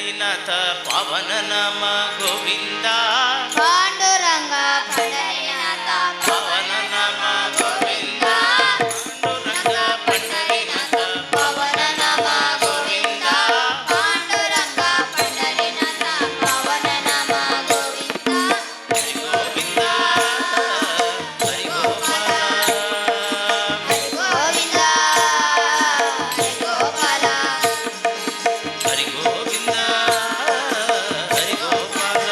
पंढरीनाथ पावन नाम गोविंदा पांडुरंग पंढरीनाथ पावन नाम गोविंदा पांडुरंग पंढरीनाथ पवन नम गोविंद पांडुरंग पंढरीनाथ पवन नम गोविंद हरि गोविंदा हरि गोपाल गोविंद हरि गोपाल हरि गोविंदा हरि गोपाल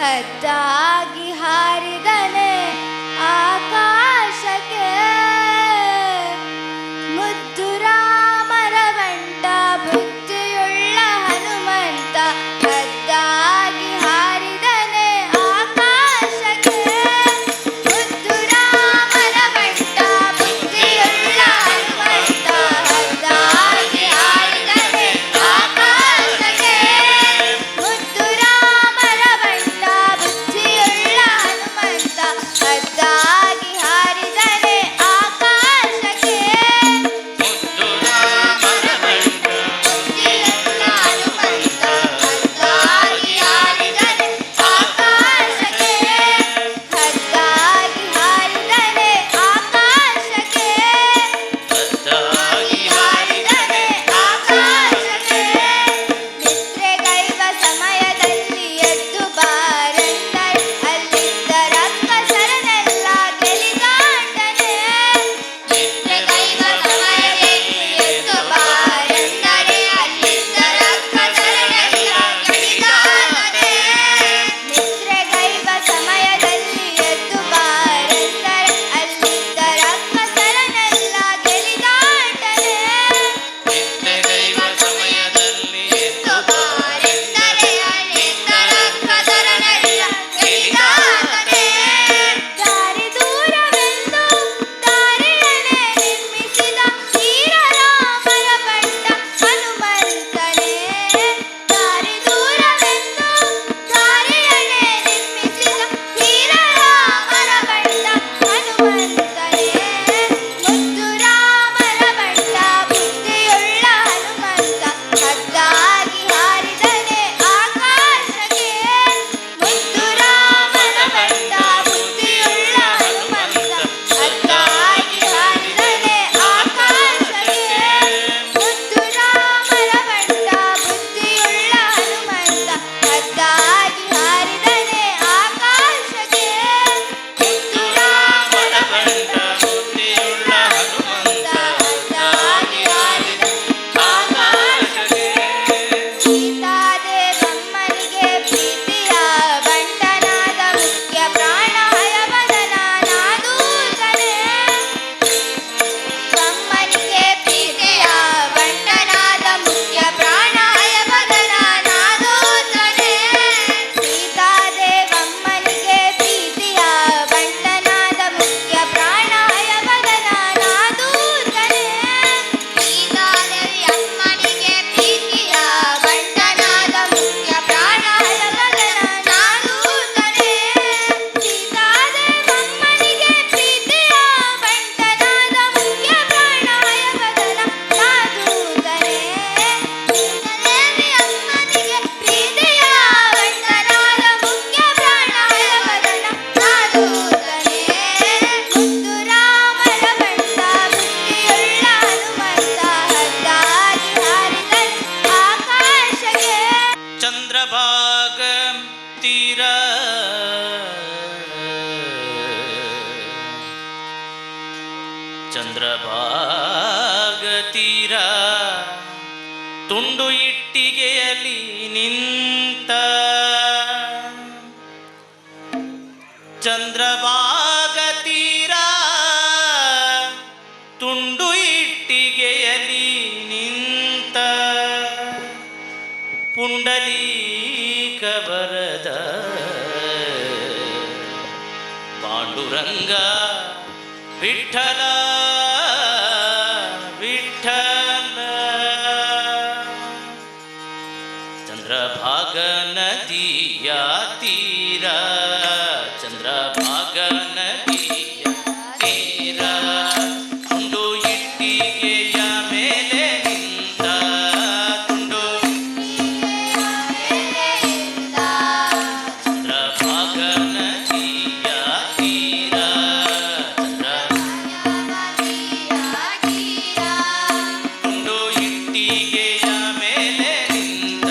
ಹದ್ದಾಗಿ ಹಾರಿದನೆ ಆಕಾಶಕ್ಕೆ ಮುದ್ದು ರಾಮರ ಬಂಟ ಬುದ್ಧಿಯುಳ್ಳ ಹನುಮಂತ ಹದ್ದಾಗಿ ಹಾರಿದನೆ ಆಕಾಶಕ್ಕೆ ಮುದ್ದು ರಾಮರ ಬಂಟ ಬುದ್ಧಿಯುಳ್ಳ ಹನುಮಂತ ಹದ್ದಾಗಿ ಹಾರಿದನೆ ಆಕಾಶಕ್ಕೆ ಮುದ್ದು ರಾಮರ ಬಂಟ ಬುದ್ಧಿಯುಳ್ಳ ಹನುಮಂತ ಹದ್ದಾಗಿ ಹಾರಿದನೆ ಆಕಾಶಕ್ಕೆ ಮುದ್ದು ರಾಮರ ಬಂಟ ಬುದ್ಧಿಯುಳ್ಳ ಹನುಮಂತ ಹದ್ದಾಗಿ ಹಾರಿದನೆ ಆಕಾಶಕ್ಕೆ ಹದ್ದಾಗಿ ಹಾರಿದನೆ ಆಕಾಶಕ್ಕೆ ಹದ್ದಾಗಿ ಹಾರಿದನೆ ಆಕಾಶಕ್ಕೆ ನಿದ್ರೆಗೈವ ಸಮಯದಲ್ಲಿ ಎದ್ದು ಬಾರೆಂದರೆ ಅಲ್ಲಿದ್ದ ರಕ್ಕಸರನೆಲ್ಲ ಗೆಲಿದಾಟನೆ ನಿದ್ರೆಗೈವ ಸಮಯದಲ್ಲಿ ಎದ್ದು ಬಾರೆಂದರೆ ಅಲ್ಲಿದ್ದ ರಕ್ಕಸರನೆಲ್ಲ ಗೆಲಿದಾಟನೆ ನಿದ್ರೆಗೈವ ಸಮಯದಲ್ಲಿ ಎದ್ದು ಬಾರೆಂದರೆ ಅಲ್ಲಿದ್ದ ರಕ್ಕಸರನೆಲ್ಲ ಗೆಲಿದಾಟನೆ ನಿತ್ಯದೈವ ಸಮಯದಲ್ಲಿ ಎದ್ದು ಬಾರೆಂದರೆ ಅಲ್ಲಿದ್ದ ರಕ್ಕಸರನೆಲ್ಲ ಗೆಲಿದಾಟನೆ ದಾರಿ ದೂರವೆಂದು ದಾರಿಯನ್ನೇ ನಿರ್ಮಿಸಿದ ವೀರರಾಮರ ಬಂಟ ಹನುಮಂತನೇ ದಾರಿ ದೂರವೆಂದು ದಾರಿಯನ್ನೇ ನಿರ್ಮಿಸಿದ ವೀರರಾಮರ ಬಂಟ ಹನುಮಂತನೇ ಮುದ್ದು ರಾಮರ ಬಂಟ ಬುದ್ಧಿಯುಳ್ಳ ಹನುಮಂತ ಹದ್ದಾಗಿ ಹಾರಿದನೆ ಆಕಾಶಕ್ಕೆ ಮುದ್ದು ರಾಮರ ಬಂಟ ಬುದ್ಧಿಯುಳ್ಳ ಹನುಮಂತ ಹದ್ದಾಗಿ ಹಾರಿದನೆ ಆಕಾಶಕ್ಕೆ ಮುದ್ದು ರಾಮರ ಬಂಟ ಬುದ್ಧಿಯುಳ್ಳ ಹನುಮಂತ ಹದ್ದಾಗಿ ಹಾರಿದನೆ ಆಕಾಶಕ್ಕೆ ಮುದ್ದು ರಾಮರ ಬಂಟ ಬುದ್ಧಿಯುಳ್ಳ ಹನುಮಂತ ಹದ್ದಾಗಿ ಹಾರಿದನೆ ಆಕಾಶಕ್ಕೆ ಸೀತಾದೇವಮ್ಮನಿಗೆ ಪ್ರೀತಿಯ ಬಂಟನಾದ ಮುಖ್ಯ ಪ್ರಾಣ ಹಯವದನ ನಾದೂತನೆ ಅಮ್ಮನಿಗೆ ಪ್ರೀತಿಯ ಬಂಟನಾದ ಮುಖ್ಯ ಪ್ರಾಣ ಹಯವದನ ನಾದೂತನೆ ಸೀತಾದೇವಮ್ಮನಿಗೆ ಪ್ರೀತಿಯ ಬಂಟನಾದ ಮುಖ್ಯ ಪ್ರಾಣ ಹಯವದನ ನಾದೂತನೆ ಸೀತಾದೇವಿ ಅಮ್ಮನಿಗೆ ಪ್ರೀತಿಯ ಬಂಟನಾದ ಮುಖ್ಯ ಪ್ರಾಣ ಹಯವದನ ನಾದೂತನೆ ಸೀತಾದೇವಮ್ಮನಿಗೆ ಪ್ರೀತಿಯ ಬಂಟನಾದ ಮುಖ್ಯ ಪ್ರಾಣ ಹಯವದನ ನಾದೂತನೆ ಸೀತಾದೇವಿ ಅಮ್ಮನಿಗೆ ಪ್ರೀತಿಯ ಬಂಟನಾದ ಮುಖ್ಯ ಪ್ರಾಣ ಹಯವದನ ನಾದೂತನೆ ಮುದ್ದು ರಾಮರ ಬಂಟ ಬುದ್ಧಿಯುಳ್ಳ ಹನುಮಂತ ಹದ್ದಾಗಿ ಹಾರಿದನೆ ಆಕಾಶಕ್ಕೆ ಚಂದ್ರಭಾಗ ತೀರ ಚಂದ್ರಭಾಗ ತೀರ ತುಂಡು ಇಟ್ಟಿಗೆಯಲ್ಲಿ ನಿಂತ ಚಂದ್ರಭಾಗ ತೀರ ತುಂಡು ಇಟ್ಟಿಗೆಯಲ್ಲಿ ನಿಂತ ಪುಂಡಲೀಕ ಬರದ ಪಾಂಡುರಂಗ ವಿಠಲ ವಿಠಲ ಚಂದ್ರಭಾಗ ನದಿಯ ತೀರ ಚಂದ್ರಭಾಗ ನದಿಯ ತೀರ ತುಂಡು ಇಟ್ಟಿಗೆಯ ಮೇಲೆ ನಿಂತ ತುಂಡು ಚಂದ್ರಭಾಗ ನದಿಯ ತೀರ ತುಂಡು ಇಟ್ಟಿಗೆಯ ಮೇಲೆ ನಿಂತ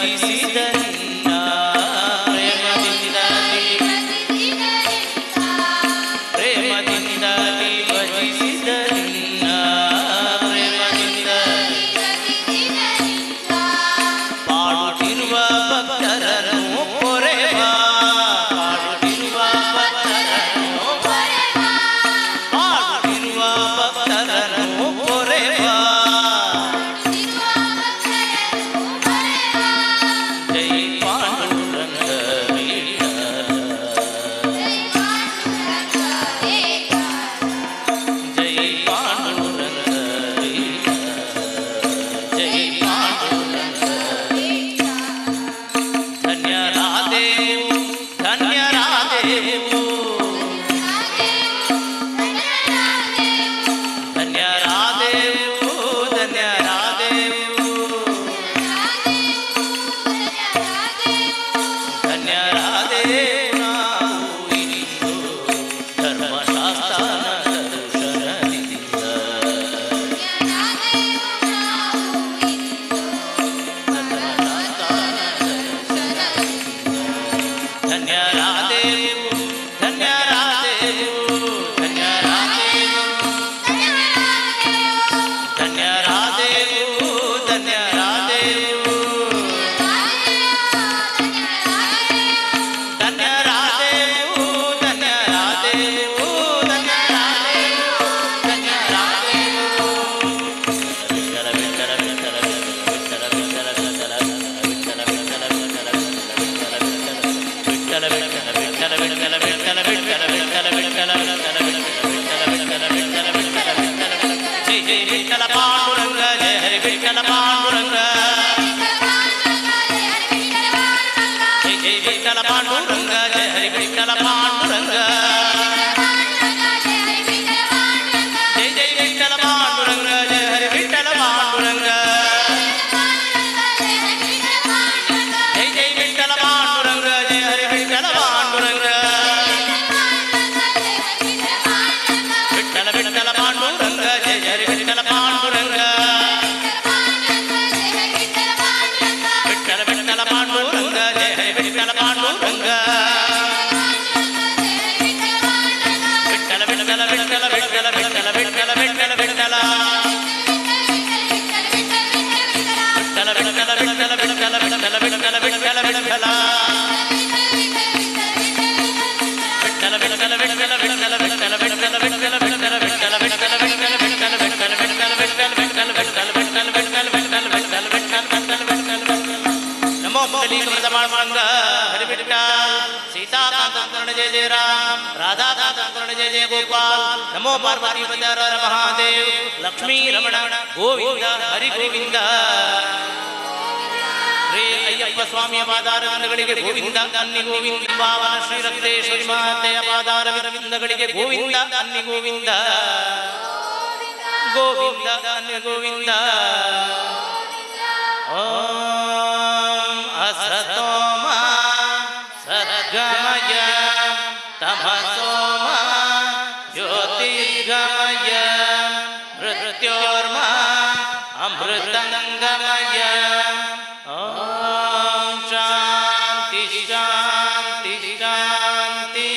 ಭಜಿಸಿದ ನಿನ್ನ ಪ್ರೇಮದಿಂದಲೇ ಪ್ರೇಮದಿಂದಲೇ ಭಜಿಸಿದ ನಿನ್ನ ಪ್ರೇಮದಿಂದಲೇ ಪಾಡುತ್ತಿರುವ ಭಕ್ತರನ್ನು ಕೊರೆವ ಪಾಡುತ್ತಿರುವ ಭಕ್ತರನ್ನು ಪಾಡುತ್ತಿರುವ ಭಕ್ತರನ್ನು ಕೊರೆವ ಜೈ ಪಾಂಡುರಂಗ ಜೈ ಪಾಂಡುರಂಗ ಜೈ ಪಾಂಡುರಂಗ ಧನ್ಯರಾದೆವು ಧನ್ಯರಾದೆವು ಧನ್ಯರಾದೆವು ಧನ್ಯರಾದೆವು ಧನ್ಯರಾದೆವು ನಾವು ಇಂದು ಧರ್ಮಶಾಸ್ತ್ರನ ದರ್ಶನದಿಂದ ಧನ್ಯರಾದೆವು ಧನ್ಯರಾದೆವು ಧನ್ಯರಾದೆವು ಧನ್ಯರಾದೆವು ಧನ್ಯರಾದೆವು ಧನ್ಯರಾದೆವು ಧನ್ಯರಾದೆವು ಧನ್ಯರಾದೆವು ವಿಠಲ ವಿಠಲ ವಿಠಲ ವಿಠಲ ವಿಠಲ ವಿಠಲ ವಿಠಲ ವಿಠಲ ವಿಠಲ ವಿಠಲ ವಿಠಲ ವಿಠಲ ವಿಠಲ ವಿಠಲ ವಿಠಲ ಜೈ ಜೈ ವಿಠಲ ಪಾಂಡುರಂಗ ಜಯ ಹರಿ ವಿಠಲ ಪಾಂಡುರಂಗ ಜೈ ಜೈ ವಿಠಲ ಪಾಂಡುರಂಗ ಜಯ ಹರಿ ವಿಠಲ ಪಾಂಡುರಂಗ ಜೈ ಜೈ ವಿಠಲ ಪಾಂಡುರಂಗ ಜಯ ಹರಿ ವಿಠಲ ಪಾಂಡುರಂಗ ಜೈ ಜೈ ವಿಠಲ ಪಾಂಡುರಂಗ ಜಯ ಹರಿ ವಿಠಲ ಪಾಂಡುರಂಗ ವಿಠಲ ವಿಠಲ ಪಾಂಡುರಂಗ ಜಯ ಹರಿ ವಿಠಲ ಪಾಂಡುರಂಗ ವಿಠಲ ವಿಠಲ ಪಾಂಡುರಂಗ ಜಯ ಹರಿ ವಿಠಲ ಪಾಂಡುರಂಗ ವಿಠಲ ವಿಠಲ ವಿಠಲ ವಿಠಲ ವಿಠಲ ವಿಠಲ ವಿಠಲ ವಿಠಲ ವಿಠಲ ವಿಠಲ ವಿಠಲ ವಿಠಲ ವಿಠಲ ವಿಠಲ ವಿಠಲ ವಿಠಲ ವಿಠಲ नमो मंग हरि विठ्ठल सीताकांत जय जय राम राधाकांत जय जय गोपाल नमो पार्वती पते हर हर महादेव लक्ष्मी रमण गोविंद हरि गोविंद ಶ್ರೀ ಅಯ್ಯಪ್ಪ ಸ್ವಾಮಿಯ ಪಾದಾರವಿಂದಗಳಿಗೆ ಗೋವಿಂದ ಅನ್ನಿ ಗೋವಿಂದ ಪಾವನ ಶ್ರೀ ರಕ್ತೇಶ್ವರಿ ಮಾತೆಯ ಪಾದಾರವಿಂದಗಳಿಗೆ ಗೋವಿಂದ ಅನ್ನಿ ಗೋವಿಂದ ಗೋವಿಂದ ಅನ್ನಿ ಗೋವಿಂದ ಓಂ ಅಸತೋಮ ಸದ್ಗಮಯ ತಮಸೋಮ ಜ್ಯೋತಿರ್ಗಮಯ ಮೃತ್ಯೋರ್ಮ ಅಮೃತಂಗಮಯ ಓಂ ಶಾಂತಿ ಶಾಂತಿ ಶಾಂತಿ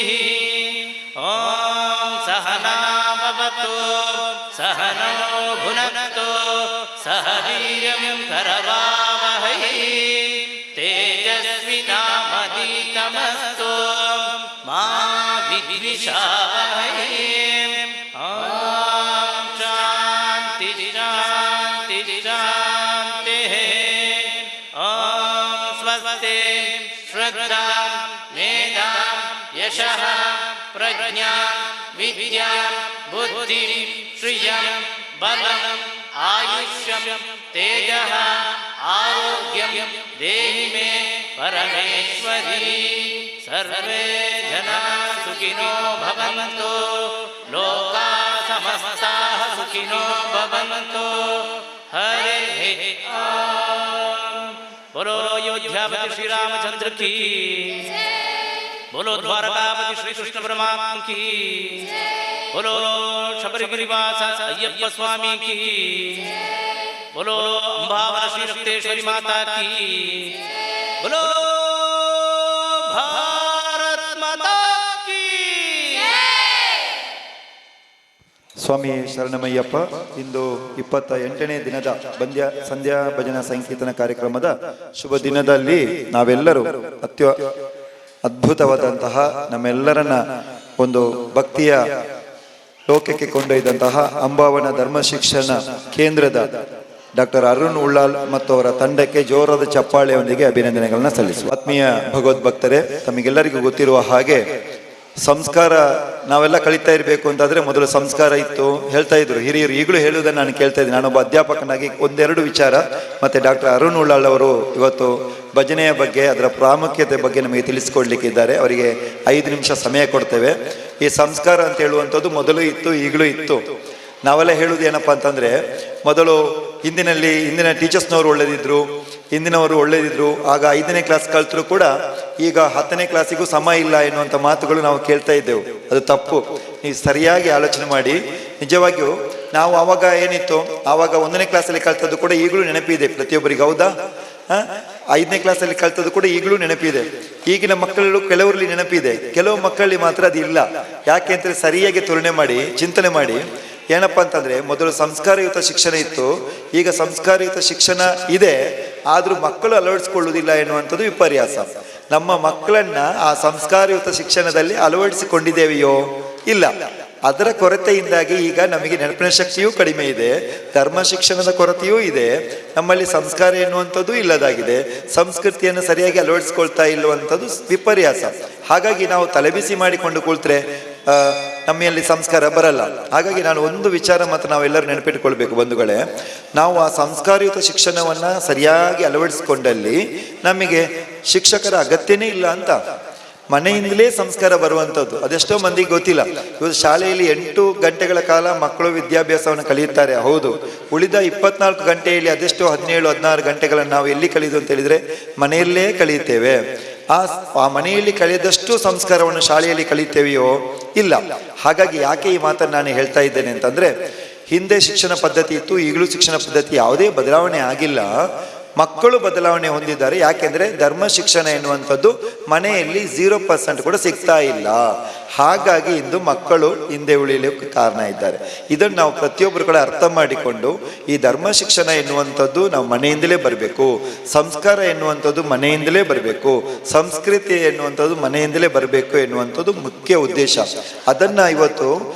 ಓಂ ಸಹನಾಭವತು ಸಹನೋ ಭುನಕ್ತು ಸಹ ವೀರ್ಯಂ ಕರವಾವಹೈ ತೇಜಸ್ವಿನಾಮಧೀತಮಸ್ತು ಮಾ ವಿದ್ವಿಷಾವಹೈ ಓಂ ಶಾಂತಿ ಶಾಂತಿ ಶಾಂತಿ ಓಂ ಸ್ವಸ್ತಿ ಶ್ರದ್ಧಾ ಮೇಧಾ ಯಶಃ ಪ್ರಜ್ಞಾ ವಿದ್ಯಾ ಬುದ್ಧಿ ಶ್ರಿಯಂ ಬಲಂ ಆಯುಷ್ಯಂ ತೇಜಃ ಆರೋಗ್ಯಂ ದೇಹಿ ಮೇ ಪರಮೇಶ್ವರಿ ಸರ್ವೇ ಜನಾ ಸುಖಿನೋ ಭವಂತು ಲೋಕಾ ಸಮಸ್ತಾಃ ಸುಖಿನೋ ಭವಂತು ಹರೇ ಓಂ बोलो अयोध्यापति श्री रामचंद्र की बोलो द्वारकापति श्री कृष्ण परमात्मा की बोलो शबरिगिरिवास अय्यप्प स्वामी की बोलो अम्बावर श्री रक्तेश्वरी माता की ಸ್ವಾಮಿ ಶರಣಮಯ್ಯಪ್ಪ. ಇಂದು 28ನೇ ದಿನದ ಸಂಧ್ಯಾ ಭಜನಾ ಸಂಕೀರ್ತನ ಕಾರ್ಯಕ್ರಮದ ಶುಭ ದಿನದಲ್ಲಿ ನಾವೆಲ್ಲರೂ ಅದ್ಭುತವಾದಂತಹ ನಮ್ಮೆಲ್ಲರನ್ನ ಒಂದು ಭಕ್ತಿಯ ಲೋಕಕ್ಕೆ ಕೊಂಡೊಯ್ದಂತಹ ಅಂಬಾವನ ಧರ್ಮ ಶಿಕ್ಷಣ ಕೇಂದ್ರದ ಡಾಕ್ಟರ್ ಅರುಣ್ ಉಳ್ಳಾಲ್ ಮತ್ತು ಅವರ ತಂಡಕ್ಕೆ ಜೋರಾದ ಚಪ್ಪಾಳೆಯೊಂದಿಗೆ ಅಭಿನಂದನೆಗಳನ್ನ ಸಲ್ಲಿಸುವ. ಆತ್ಮೀಯ ಭಗವದ್ಭಕ್ತರೇ, ತಮಗೆಲ್ಲರಿಗೂ ಗೊತ್ತಿರುವ ಹಾಗೆ ಸಂಸ್ಕಾರ ನಾವೆಲ್ಲ ಕಲಿತಾ ಇರಬೇಕು ಅಂತಾದ್ರೆ ಮೊದಲು ಸಂಸ್ಕಾರ ಇತ್ತು ಹೇಳ್ತಾ ಇದ್ರು ಹಿರಿಯರು. ಈಗಲೂ ಹೇಳುವುದನ್ನು ನಾನು ಕೇಳ್ತಾ ಇದ್ದೀನಿ. ನಾನೊಬ್ಬ ಅಧ್ಯಾಪಕನಾಗಿ ಒಂದೆರಡು ವಿಚಾರ ಮತ್ತೆ ಡಾಕ್ಟರ್ ಅರುಣ್ ಉಳ್ಳಾಲ್ ಅವರು ಇವತ್ತು ಭಜನೆಯ ಬಗ್ಗೆ ಅದರ ಪ್ರಾಮುಖ್ಯತೆ ಬಗ್ಗೆ ನಮಗೆ ತಿಳಿಸ್ಕೊಡ್ಲಿಕ್ಕಿದ್ದಾರೆ. ಅವರಿಗೆ 5 ನಿಮಿಷ ಸಮಯ ಕೊಡ್ತೇವೆ. ಈ ಸಂಸ್ಕಾರ ಅಂತ ಹೇಳುವಂಥದ್ದು ಮೊದಲು ಇತ್ತು, ಈಗಲೂ ಇತ್ತು. ನಾವೆಲ್ಲ ಹೇಳುವುದು ಏನಪ್ಪಾ ಅಂತಂದ್ರೆ, ಮೊದಲು ಹಿಂದಿನ ಟೀಚರ್ಸ್ನವರು ಒಳ್ಳೆದಿದ್ರು, ಹಿಂದಿನವರು ಒಳ್ಳೆದಿದ್ರು. ಆಗ 5ನೇ ಕ್ಲಾಸ್ ಕಲ್ತರೂ ಕೂಡ ಈಗ 10ನೇ ಕ್ಲಾಸಿಗೂ ಸಮ ಇಲ್ಲ ಎನ್ನುವಂಥ ಮಾತುಗಳು ನಾವು ಕೇಳ್ತಾ ಇದ್ದೆವು. ಅದು ತಪ್ಪು. ನೀವು ಸರಿಯಾಗಿ ಆಲೋಚನೆ ಮಾಡಿ. ನಿಜವಾಗಿಯೂ ನಾವು ಆವಾಗ ಏನಿತ್ತು, ಆವಾಗ 1ನೇ ಕ್ಲಾಸಲ್ಲಿ ಕಲ್ತದ್ದು ಕೂಡ ಈಗಲೂ ನೆನಪಿದೆ ಪ್ರತಿಯೊಬ್ಬರಿಗೆ. ಹೌದಾ? 5ನೇ ಕ್ಲಾಸಲ್ಲಿ ಕಲ್ತದ್ದು ಕೂಡ ಈಗಲೂ ನೆನಪಿದೆ. ಈಗಿನ ಮಕ್ಕಳು ಕೆಲವರಲ್ಲಿ ನೆನಪಿದೆ, ಕೆಲವು ಮಕ್ಕಳಲ್ಲಿ ಮಾತ್ರ ಅದು ಇಲ್ಲ. ಯಾಕೆ ಅಂತಂದ್ರೆ ಸರಿಯಾಗಿ ತುಲನೆ ಮಾಡಿ ಚಿಂತನೆ ಮಾಡಿ. ಏನಪ್ಪಾ ಅಂತಂದ್ರೆ, ಮೊದಲು ಸಂಸ್ಕಾರಯುತ ಶಿಕ್ಷಣ ಇತ್ತು, ಈಗ ಸಂಸ್ಕಾರಯುತ ಶಿಕ್ಷಣ ಇದೆ, ಆದ್ರೂ ಮಕ್ಕಳು ಅಳವಡಿಸಿಕೊಳ್ಳುವುದಿಲ್ಲ ಎನ್ನುವಂಥದ್ದು ವಿಪರ್ಯಾಸ. ನಮ್ಮ ಮಕ್ಕಳನ್ನ ಆ ಸಂಸ್ಕಾರಯುತ ಶಿಕ್ಷಣದಲ್ಲಿ ಅಳವಡಿಸಿಕೊಂಡಿದ್ದೇವೆಯೋ? ಇಲ್ಲ. ಅದರ ಕೊರತೆಯಿಂದಾಗಿ ಈಗ ನಮಗೆ ನೆನಪಿನ ಶಕ್ತಿಯೂ ಕಡಿಮೆ ಇದೆ, ಧರ್ಮ ಶಿಕ್ಷಣದ ಕೊರತೆಯೂ ಇದೆ, ನಮ್ಮಲ್ಲಿ ಸಂಸ್ಕಾರ ಎನ್ನುವಂಥದ್ದು ಇಲ್ಲದಾಗಿದೆ, ಸಂಸ್ಕೃತಿಯನ್ನು ಸರಿಯಾಗಿ ಅಳವಡಿಸ್ಕೊಳ್ತಾ ಇಲ್ಲುವಂಥದ್ದು ವಿಪರ್ಯಾಸ. ಹಾಗಾಗಿ ನಾವು ತಲೆಬಿಸಿ ಮಾಡಿಕೊಂಡು ಕೂಳ್ತ್ರೆ ನಮ್ಮಲ್ಲಿ ಸಂಸ್ಕಾರ ಬರಲ್ಲ. ಹಾಗಾಗಿ ನಾನು ಒಂದು ವಿಚಾರ ಮತ್ತು ನಾವೆಲ್ಲರೂ ನೆನಪಿಟ್ಟುಕೊಳ್ಬೇಕು ಬಂಧುಗಳೇ, ನಾವು ಆ ಸಂಸ್ಕಾರಯುತ ಶಿಕ್ಷಣವನ್ನ ಸರಿಯಾಗಿ ಅಳವಡಿಸಿಕೊಂಡಲ್ಲಿ ನಮಗೆ ಶಿಕ್ಷಕರ ಅಗತ್ಯನೇ ಇಲ್ಲ ಅಂತ. ಮನೆಯಿಂದಲೇ ಸಂಸ್ಕಾರ ಬರುವಂಥದ್ದು ಅದೆಷ್ಟೋ ಮಂದಿಗೆ ಗೊತ್ತಿಲ್ಲ. ಇವತ್ತು ಶಾಲೆಯಲ್ಲಿ 8 ಗಂಟೆಗಳ ಕಾಲ ಮಕ್ಕಳು ವಿದ್ಯಾಭ್ಯಾಸವನ್ನು ಕಲಿಯುತ್ತಾರೆ, ಹೌದು. ಉಳಿದ 24 ಗಂಟೆಯಲ್ಲಿ ಅದೆಷ್ಟೋ 17-16 ಗಂಟೆಗಳನ್ನು ನಾವು ಎಲ್ಲಿ ಕಲಿಯುವುದು ಅಂತ ಹೇಳಿದ್ರೆ ಮನೆಯಲ್ಲೇ ಕಲಿಯುತ್ತೇವೆ. ಆ ಮನೆಯಲ್ಲಿ ಕಲಿಯದಷ್ಟು ಸಂಸ್ಕಾರವನ್ನು ಶಾಲೆಯಲ್ಲಿ ಕಲಿತೇವೆಯೋ? ಇಲ್ಲ. ಹಾಗಾಗಿ ಯಾಕೆ ಈ ಮಾತನ್ನು ನಾನು ಹೇಳ್ತಾ ಇದ್ದೇನೆ ಅಂತಂದ್ರೆ, ಹಿಂದೆ ಶಿಕ್ಷಣ ಪದ್ಧತಿ ಇತ್ತು, ಈಗಲೂ ಶಿಕ್ಷಣ ಪದ್ಧತಿ ಯಾವುದೇ ಬದಲಾವಣೆ ಆಗಿಲ್ಲ. ಮಕ್ಕಳು ಬದಲಾವಣೆ ಹೊಂದಿದ್ದಾರೆ. ಯಾಕೆಂದ್ರೆ ಧರ್ಮ ಶಿಕ್ಷಣ ಎನ್ನುವಂಥದ್ದು ಮನೆಯಲ್ಲಿ 0% ಕೂಡ ಸಿಗ್ತಾ ಇಲ್ಲ. ಹಾಗಾಗಿ ಇಂದು ಮಕ್ಕಳು ಹಿಂದೆ ಉಳಿಯಲಿಕ್ಕೆ ಕಾರಣ ಇದ್ದಾರೆ. ಇದನ್ನು ನಾವು ಪ್ರತಿಯೊಬ್ಬರು ಕೂಡ ಅರ್ಥ ಮಾಡಿಕೊಂಡು, ಈ ಧರ್ಮ ಶಿಕ್ಷಣ ಎನ್ನುವಂಥದ್ದು ನಾವು ಮನೆಯಿಂದಲೇ ಬರಬೇಕು, ಸಂಸ್ಕಾರ ಎನ್ನುವಂಥದ್ದು ಮನೆಯಿಂದಲೇ ಬರಬೇಕು, ಸಂಸ್ಕೃತಿ ಎನ್ನುವಂಥದ್ದು ಮನೆಯಿಂದಲೇ ಬರಬೇಕು ಎನ್ನುವಂಥದ್ದು ಮುಖ್ಯ ಉದ್ದೇಶ. ಅದನ್ನ ಇವತ್ತು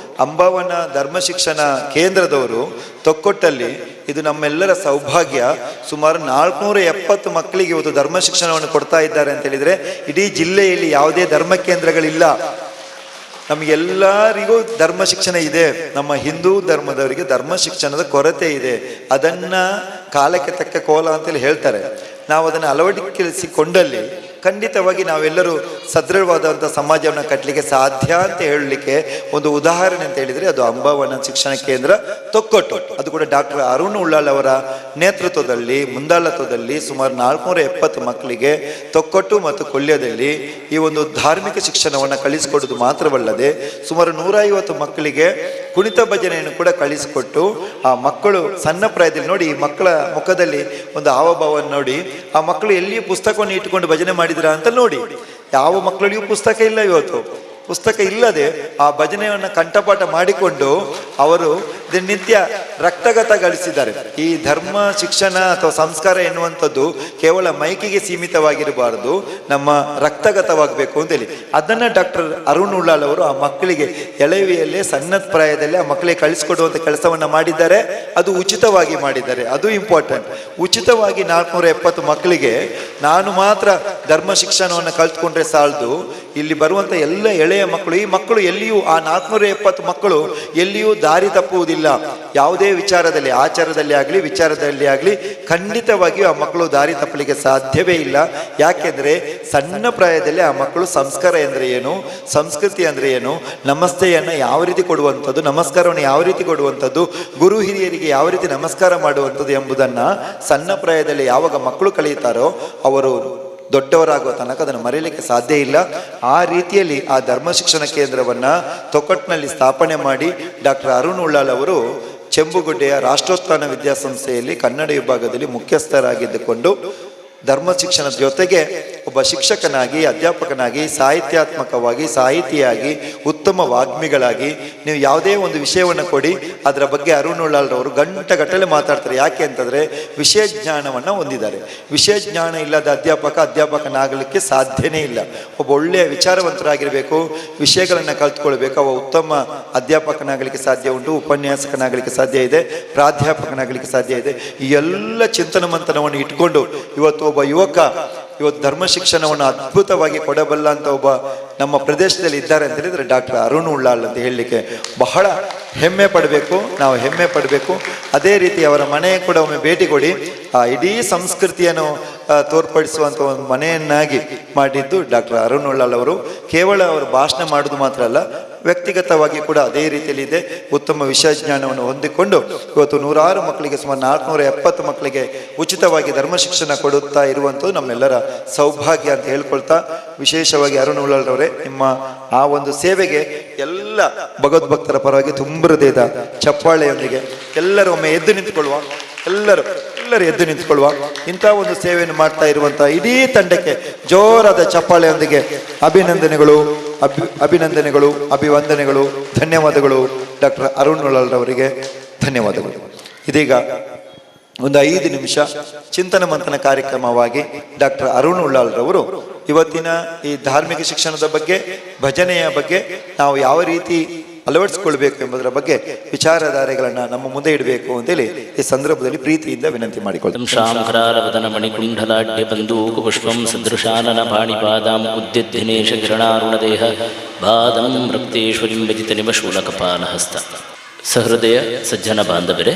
ಅಂಬಾವನ ಧರ್ಮ ಶಿಕ್ಷಣ ಕೇಂದ್ರದವರು ತೊಕ್ಕೊಟ್ಟಲ್ಲಿ, ಇದು ನಮ್ಮೆಲ್ಲರ ಸೌಭಾಗ್ಯ. ಸುಮಾರು 470 ಮಕ್ಕಳಿಗೆ ಇವತ್ತು ಧರ್ಮ ಶಿಕ್ಷಣವನ್ನು ಕೊಡ್ತಾ ಇದ್ದಾರೆ ಅಂತ ಹೇಳಿದ್ರೆ, ಇಡೀ ಜಿಲ್ಲೆಯಲ್ಲಿ ಯಾವುದೇ ಧರ್ಮ ಕೇಂದ್ರಗಳಿಲ್ಲ. ನಮಗೆಲ್ಲರಿಗೂ ಧರ್ಮ ಶಿಕ್ಷಣ ಇದೆ. ನಮ್ಮ ಹಿಂದೂ ಧರ್ಮದವರಿಗೆ ಧರ್ಮ ಶಿಕ್ಷಣದ ಕೊರತೆ ಇದೆ. ಅದನ್ನ ಕಾಲಕ್ಕೆ ತಕ್ಕ ಕೋಲ ಅಂತೇಳಿ ಹೇಳ್ತಾರೆ. ನಾವು ಅದನ್ನು ಅಳವಡಿಸಿಕೊಂಡಲ್ಲಿ ಖಂಡಿತವಾಗಿ ನಾವೆಲ್ಲರೂ ಸದೃಢವಾದಂಥ ಸಮಾಜವನ್ನು ಕಟ್ಟಲಿಕ್ಕೆ ಸಾಧ್ಯ ಅಂತ ಹೇಳಲಿಕ್ಕೆ ಒಂದು ಉದಾಹರಣೆ ಅಂತ ಹೇಳಿದರೆ ಅದು ಅಂಬಾವನ ಶಿಕ್ಷಣ ಕೇಂದ್ರ ತೊಕ್ಕೊಟ್ಟು. ಅದು ಕೂಡ ಡಾಕ್ಟರ್ ಅರುಣ್ ಉಳ್ಳಾಲ್ ಅವರ ನೇತೃತ್ವದಲ್ಲಿ, ಮುಂದಾಳತ್ವದಲ್ಲಿ ಸುಮಾರು 470 ಮಕ್ಕಳಿಗೆ ತೊಕ್ಕೊಟ್ಟು ಮತ್ತು ಕೊಲ್ಯದಲ್ಲಿ ಈ ಒಂದು ಧಾರ್ಮಿಕ ಶಿಕ್ಷಣವನ್ನು ಕಲಿಸಿಕೊಡೋದು ಮಾತ್ರವಲ್ಲದೆ ಸುಮಾರು 150 ಮಕ್ಕಳಿಗೆ ಕುಣಿತ ಭಜನೆಯನ್ನು ಕೂಡ ಕಲಿಸಿಕೊಟ್ಟು, ಆ ಮಕ್ಕಳು ಸಣ್ಣ ಪ್ರಾಯದಲ್ಲಿ ನೋಡಿ, ಈ ಮಕ್ಕಳ ಮುಖದಲ್ಲಿ ಒಂದು ಹಾವಭಾವವನ್ನು ನೋಡಿ, ಆ ಮಕ್ಕಳು ಎಲ್ಲಿಯೂ ಪುಸ್ತಕವನ್ನು ಇಟ್ಟುಕೊಂಡು ಭಜನೆ ಮಾಡಿದ್ರ ಅಂತ ನೋಡಿ. ಯಾವ ಮಕ್ಕಳಿಗೂ ಪುಸ್ತಕ ಇಲ್ಲ. ಇವತ್ತು ಪುಸ್ತಕ ಇಲ್ಲದೆ ಆ ಭಜನೆಯನ್ನು ಕಂಠಪಾಠ ಮಾಡಿಕೊಂಡು ಅವರು ನಿತ್ಯ ರಕ್ತಗತ ಗಳಿಸಿದ್ದಾರೆ. ಈ ಧರ್ಮ ಶಿಕ್ಷಣ ಅಥವಾ ಸಂಸ್ಕಾರ ಎನ್ನುವಂಥದ್ದು ಕೇವಲ ಮೈಕಿಗೆ ಸೀಮಿತವಾಗಿರಬಾರದು, ನಮ್ಮ ರಕ್ತಗತವಾಗಬೇಕು ಅಂತೇಳಿ ಅದನ್ನ ಡಾಕ್ಟರ್ ಅರುಣ್ ಉಳ್ಳಾಲ್ ಅವರು ಆ ಮಕ್ಕಳಿಗೆ ಎಳವೆಯಲ್ಲೇ ಸಣ್ಣ ಪ್ರಾಯದಲ್ಲಿ ಆ ಮಕ್ಕಳಿಗೆ ಕಳಿಸಿಕೊಡುವಂಥ ಕೆಲಸವನ್ನ ಮಾಡಿದ್ದಾರೆ. ಅದು ಉಚಿತವಾಗಿ ಮಾಡಿದ್ದಾರೆ, ಅದು ಇಂಪಾರ್ಟೆಂಟ್. ಉಚಿತವಾಗಿ 470 ಮಕ್ಕಳಿಗೆ ನಾನು ಮಾತ್ರ ಧರ್ಮ ಶಿಕ್ಷಣವನ್ನು ಕಲ್ತ್ಕೊಂಡ್ರೆ ಸಾಲದು, ಇಲ್ಲಿ ಬರುವಂಥ ಎಲ್ಲ ಎಳೆಯ ಮಕ್ಕಳು, ಈ ಮಕ್ಕಳು ಎಲ್ಲಿಯೂ, ಆ 470 ಮಕ್ಕಳು ಎಲ್ಲಿಯೂ ದಾರಿ ತಪ್ಪುವುದಿಲ್ಲ. ಯಾವುದೇ ವಿಚಾರದಲ್ಲಿ, ಆಚಾರದಲ್ಲಿ ಆಗಲಿ ವಿಚಾರದಲ್ಲಿ ಆಗಲಿ ಖಂಡಿತವಾಗಿಯೂ ಆ ಮಕ್ಕಳು ದಾರಿ ತಪ್ಪಲಿಕ್ಕೆ ಸಾಧ್ಯವೇ ಇಲ್ಲ. ಯಾಕೆಂದ್ರೆ ಸಣ್ಣ ಪ್ರಾಯದಲ್ಲಿ ಆ ಮಕ್ಕಳು ಸಂಸ್ಕಾರ ಎಂದ್ರೆ ಏನು, ಸಂಸ್ಕೃತಿ ಅಂದ್ರೆ ಏನು, ನಮಸ್ತೆಯನ್ನು ಯಾವ ರೀತಿ ಕೊಡುವಂಥದ್ದು, ನಮಸ್ಕಾರವನ್ನು ಯಾವ ರೀತಿ ಕೊಡುವಂಥದ್ದು, ಗುರು ಹಿರಿಯರಿಗೆ ಯಾವ ರೀತಿ ನಮಸ್ಕಾರ ಮಾಡುವಂಥದ್ದು ಎಂಬುದನ್ನ ಸಣ್ಣ ಪ್ರಾಯದಲ್ಲಿ ಯಾವಾಗ ಮಕ್ಕಳು ಕಲಿಯುತ್ತಾರೋ ಅವರು ದೊಡ್ಡವರಾಗುವ ತನಕ ಅದನ್ನು ಮರೆಯಲಿಕ್ಕೆ ಸಾಧ್ಯ ಇಲ್ಲ. ಆ ರೀತಿಯಲ್ಲಿ ಆ ಧರ್ಮ ಶಿಕ್ಷಣ ಕೇಂದ್ರವನ್ನ ತೊಕ್ಕೊಟ್ಟಿನಲ್ಲಿ ಸ್ಥಾಪನೆ ಮಾಡಿ ಡಾಕ್ಟರ್ ಅರುಣ್ ಉಳ್ಳಾಲ್ ಅವರು ಚೆಂಬುಗುಡ್ಡೆಯ ರಾಷ್ಟ್ರೋತ್ಥಾನ ವಿದ್ಯಾಸಂಸ್ಥೆಯಲ್ಲಿ ಕನ್ನಡ ವಿಭಾಗದಲ್ಲಿ ಮುಖ್ಯಸ್ಥರಾಗಿದ್ದುಕೊಂಡು ಧರ್ಮ ಶಿಕ್ಷಣದ ಜೊತೆಗೆ ಒಬ್ಬ ಶಿಕ್ಷಕನಾಗಿ, ಅಧ್ಯಾಪಕನಾಗಿ, ಸಾಹಿತ್ಯಾತ್ಮಕವಾಗಿ, ಸಾಹಿತಿಯಾಗಿ, ಉತ್ತಮ ವಾಗ್ಮಿಗಳಾಗಿ ನೀವು ಯಾವುದೇ ಒಂದು ವಿಷಯವನ್ನು ಕೊಡಿ, ಅದರ ಬಗ್ಗೆ ಅರುಣ್ ಉಳ್ಳಾಲ್ರವರು ಗಂಟೆಗಟ್ಟಲೆ ಮಾತಾಡ್ತಾರೆ. ಯಾಕೆ ಅಂತಂದರೆ ವಿಷಯ ಜ್ಞಾನವನ್ನು ಹೊಂದಿದ್ದಾರೆ. ವಿಷಯ ಜ್ಞಾನ ಇಲ್ಲದ ಅಧ್ಯಾಪಕನಾಗಲಿಕ್ಕೆ ಸಾಧ್ಯನೇ ಇಲ್ಲ. ಒಬ್ಬ ಒಳ್ಳೆಯ ವಿಚಾರವಂತರಾಗಿರಬೇಕು, ವಿಷಯಗಳನ್ನು ಕಲ್ತ್ಕೊಳ್ಬೇಕು. ಅವ ಉತ್ತಮ ಅಧ್ಯಾಪಕನಾಗಲಿಕ್ಕೆ ಸಾಧ್ಯ ಉಂಟು, ಉಪನ್ಯಾಸಕನಾಗಲಿಕ್ಕೆ ಸಾಧ್ಯ ಇದೆ, ಪ್ರಾಧ್ಯಾಪಕನಾಗಲಿಕ್ಕೆ ಸಾಧ್ಯ ಇದೆ. ಈ ಎಲ್ಲ ಚಿಂತನ ಮಂಥನವನ್ನು ಇಟ್ಕೊಂಡು ಇವತ್ತು ಒಬ್ಬ ಯುವಕ ಇವತ್ತು ಧರ್ಮ ಶಿಕ್ಷಣವನ್ನು ಅದ್ಭುತವಾಗಿ ಕೊಡಬಲ್ಲ ಅಂತ ಒಬ್ಬ ನಮ್ಮ ಪ್ರದೇಶದಲ್ಲಿ ಇದ್ದಾರೆ ಅಂತ ಹೇಳಿದ್ರೆ ಡಾಕ್ಟರ್ ಅರುಣ್ ಉಳ್ಳಾಲ್ ಅಂತ ಹೇಳಲಿಕ್ಕೆ ಬಹಳ ಹೆಮ್ಮೆ ಪಡಬೇಕು. ನಾವು ಹೆಮ್ಮೆ ಪಡಬೇಕು. ಅದೇ ರೀತಿ ಅವರ ಮನೆ ಕೂಡ ಒಮ್ಮೆ ಭೇಟಿ ಕೊಡಿ. ಆ ಇಡೀ ಸಂಸ್ಕೃತಿಯನ್ನು ತೋರ್ಪಡಿಸುವಂಥ ಒಂದು ಮನೆಯನ್ನಾಗಿ ಮಾಡಿದ್ದು ಡಾಕ್ಟರ್ ಅರುಣ್ ಉಳ್ಳಾಲ್ ಅವರು. ಕೇವಲ ಅವರು ಭಾಷಣ ಮಾಡೋದು ಮಾತ್ರ ಅಲ್ಲ, ವ್ಯಕ್ತಿಗತವಾಗಿ ಕೂಡ ಅದೇ ರೀತಿಯಲ್ಲಿ ಇದೆ. ಉತ್ತಮ ವಿಷಯ ಜ್ಞಾನವನ್ನು ಹೊಂದಿಕೊಂಡು ಇವತ್ತು ನೂರಾರು ಮಕ್ಕಳಿಗೆ, ಸುಮಾರು 470 ಮಕ್ಕಳಿಗೆ ಉಚಿತವಾಗಿ ಧರ್ಮ ಶಿಕ್ಷಣ ಕೊಡುತ್ತಾ ಇರುವಂಥದ್ದು ನಮ್ಮೆಲ್ಲರ ಸೌಭಾಗ್ಯ ಅಂತ ಹೇಳ್ಕೊಳ್ತಾ, ವಿಶೇಷವಾಗಿ ಅರುಣ್ ಉಳ್ಳಾಲ್ರವರೇ, ನಿಮ್ಮ ಆ ಒಂದು ಸೇವೆಗೆ ಎಲ್ಲ ಭಗವದ್ಭಕ್ತರ ಪರವಾಗಿ ತುಂಬ ಹೃದಯದ ಚಪ್ಪಾಳೆಯೊಂದಿಗೆ ಎಲ್ಲರೂ ಒಮ್ಮೆ ಎದ್ದು ನಿಂತುಕೊಳ್ಳುವ, ಎಲ್ಲರೂ ಎದ್ದು ನಿಂತುಕೊಳ್ಳುವ. ಇಂಥ ಒಂದು ಸೇವೆಯನ್ನು ಮಾಡ್ತಾ ಇರುವಂತಹ ಇಡೀ ತಂಡಕ್ಕೆ ಜೋರಾದ ಚಪ್ಪಾಳೆಯೊಂದಿಗೆ ಅಭಿನಂದನೆಗಳು, ಅಭಿವಂದನೆಗಳು, ಧನ್ಯವಾದಗಳು. ಡಾಕ್ಟರ್ ಅರುಣ್ ಉಳ್ಳಾಲ್ರವರಿಗೆ ಧನ್ಯವಾದಗಳು. ಇದೀಗ ಒಂದು 5 ನಿಮಿಷ ಚಿಂತನ ಮಂಥನ ಕಾರ್ಯಕ್ರಮವಾಗಿ ಡಾಕ್ಟರ್ ಅರುಣ್ ಉಳ್ಳಾಲ್ರವರು ಇವತ್ತಿನ ಈ ಧಾರ್ಮಿಕ ಶಿಕ್ಷಣದ ಬಗ್ಗೆ, ಭಜನೆಯ ಬಗ್ಗೆ ನಾವು ಯಾವ ರೀತಿ ಅಳವಡಿಸಿಕೊಳ್ಬೇಕು ಎಂಬುದರ ಬಗ್ಗೆ ವಿಚಾರಧಾರೆಗಳನ್ನು ನಮ್ಮ ಮುಂದೆ ಇಡಬೇಕು ಅಂತೇಳಿ ಈ ಸಂದರ್ಭದಲ್ಲಿ ಪ್ರೀತಿಯಿಂದ ವಿನಂತಿ ಮಾಡಿಕೊಳ್ತೇನೆ. ಶಾಂಕರಾರವದನ ಮಣಿಕುಂಡಲಾಢ್ಯ ಬಂದೂಕ ಪುಷ್ಪಂ ಸದೃಶಾನನ ಪಾಣಿಪಾದಾಂ ಉದ್ಯದ್ದಿನೇಶ ಕಿರಣಾರುಣದೇಹ ಬಾದಂ ರಕ್ತೇಶ್ವರಿಂ ಭಜಿತ ನಿಮ ಶೂಲಕಪಾಲಹಸ್ತ. ಸಹೃದಯ ಸಜ್ಜನ ಬಾಂಧವರೇ,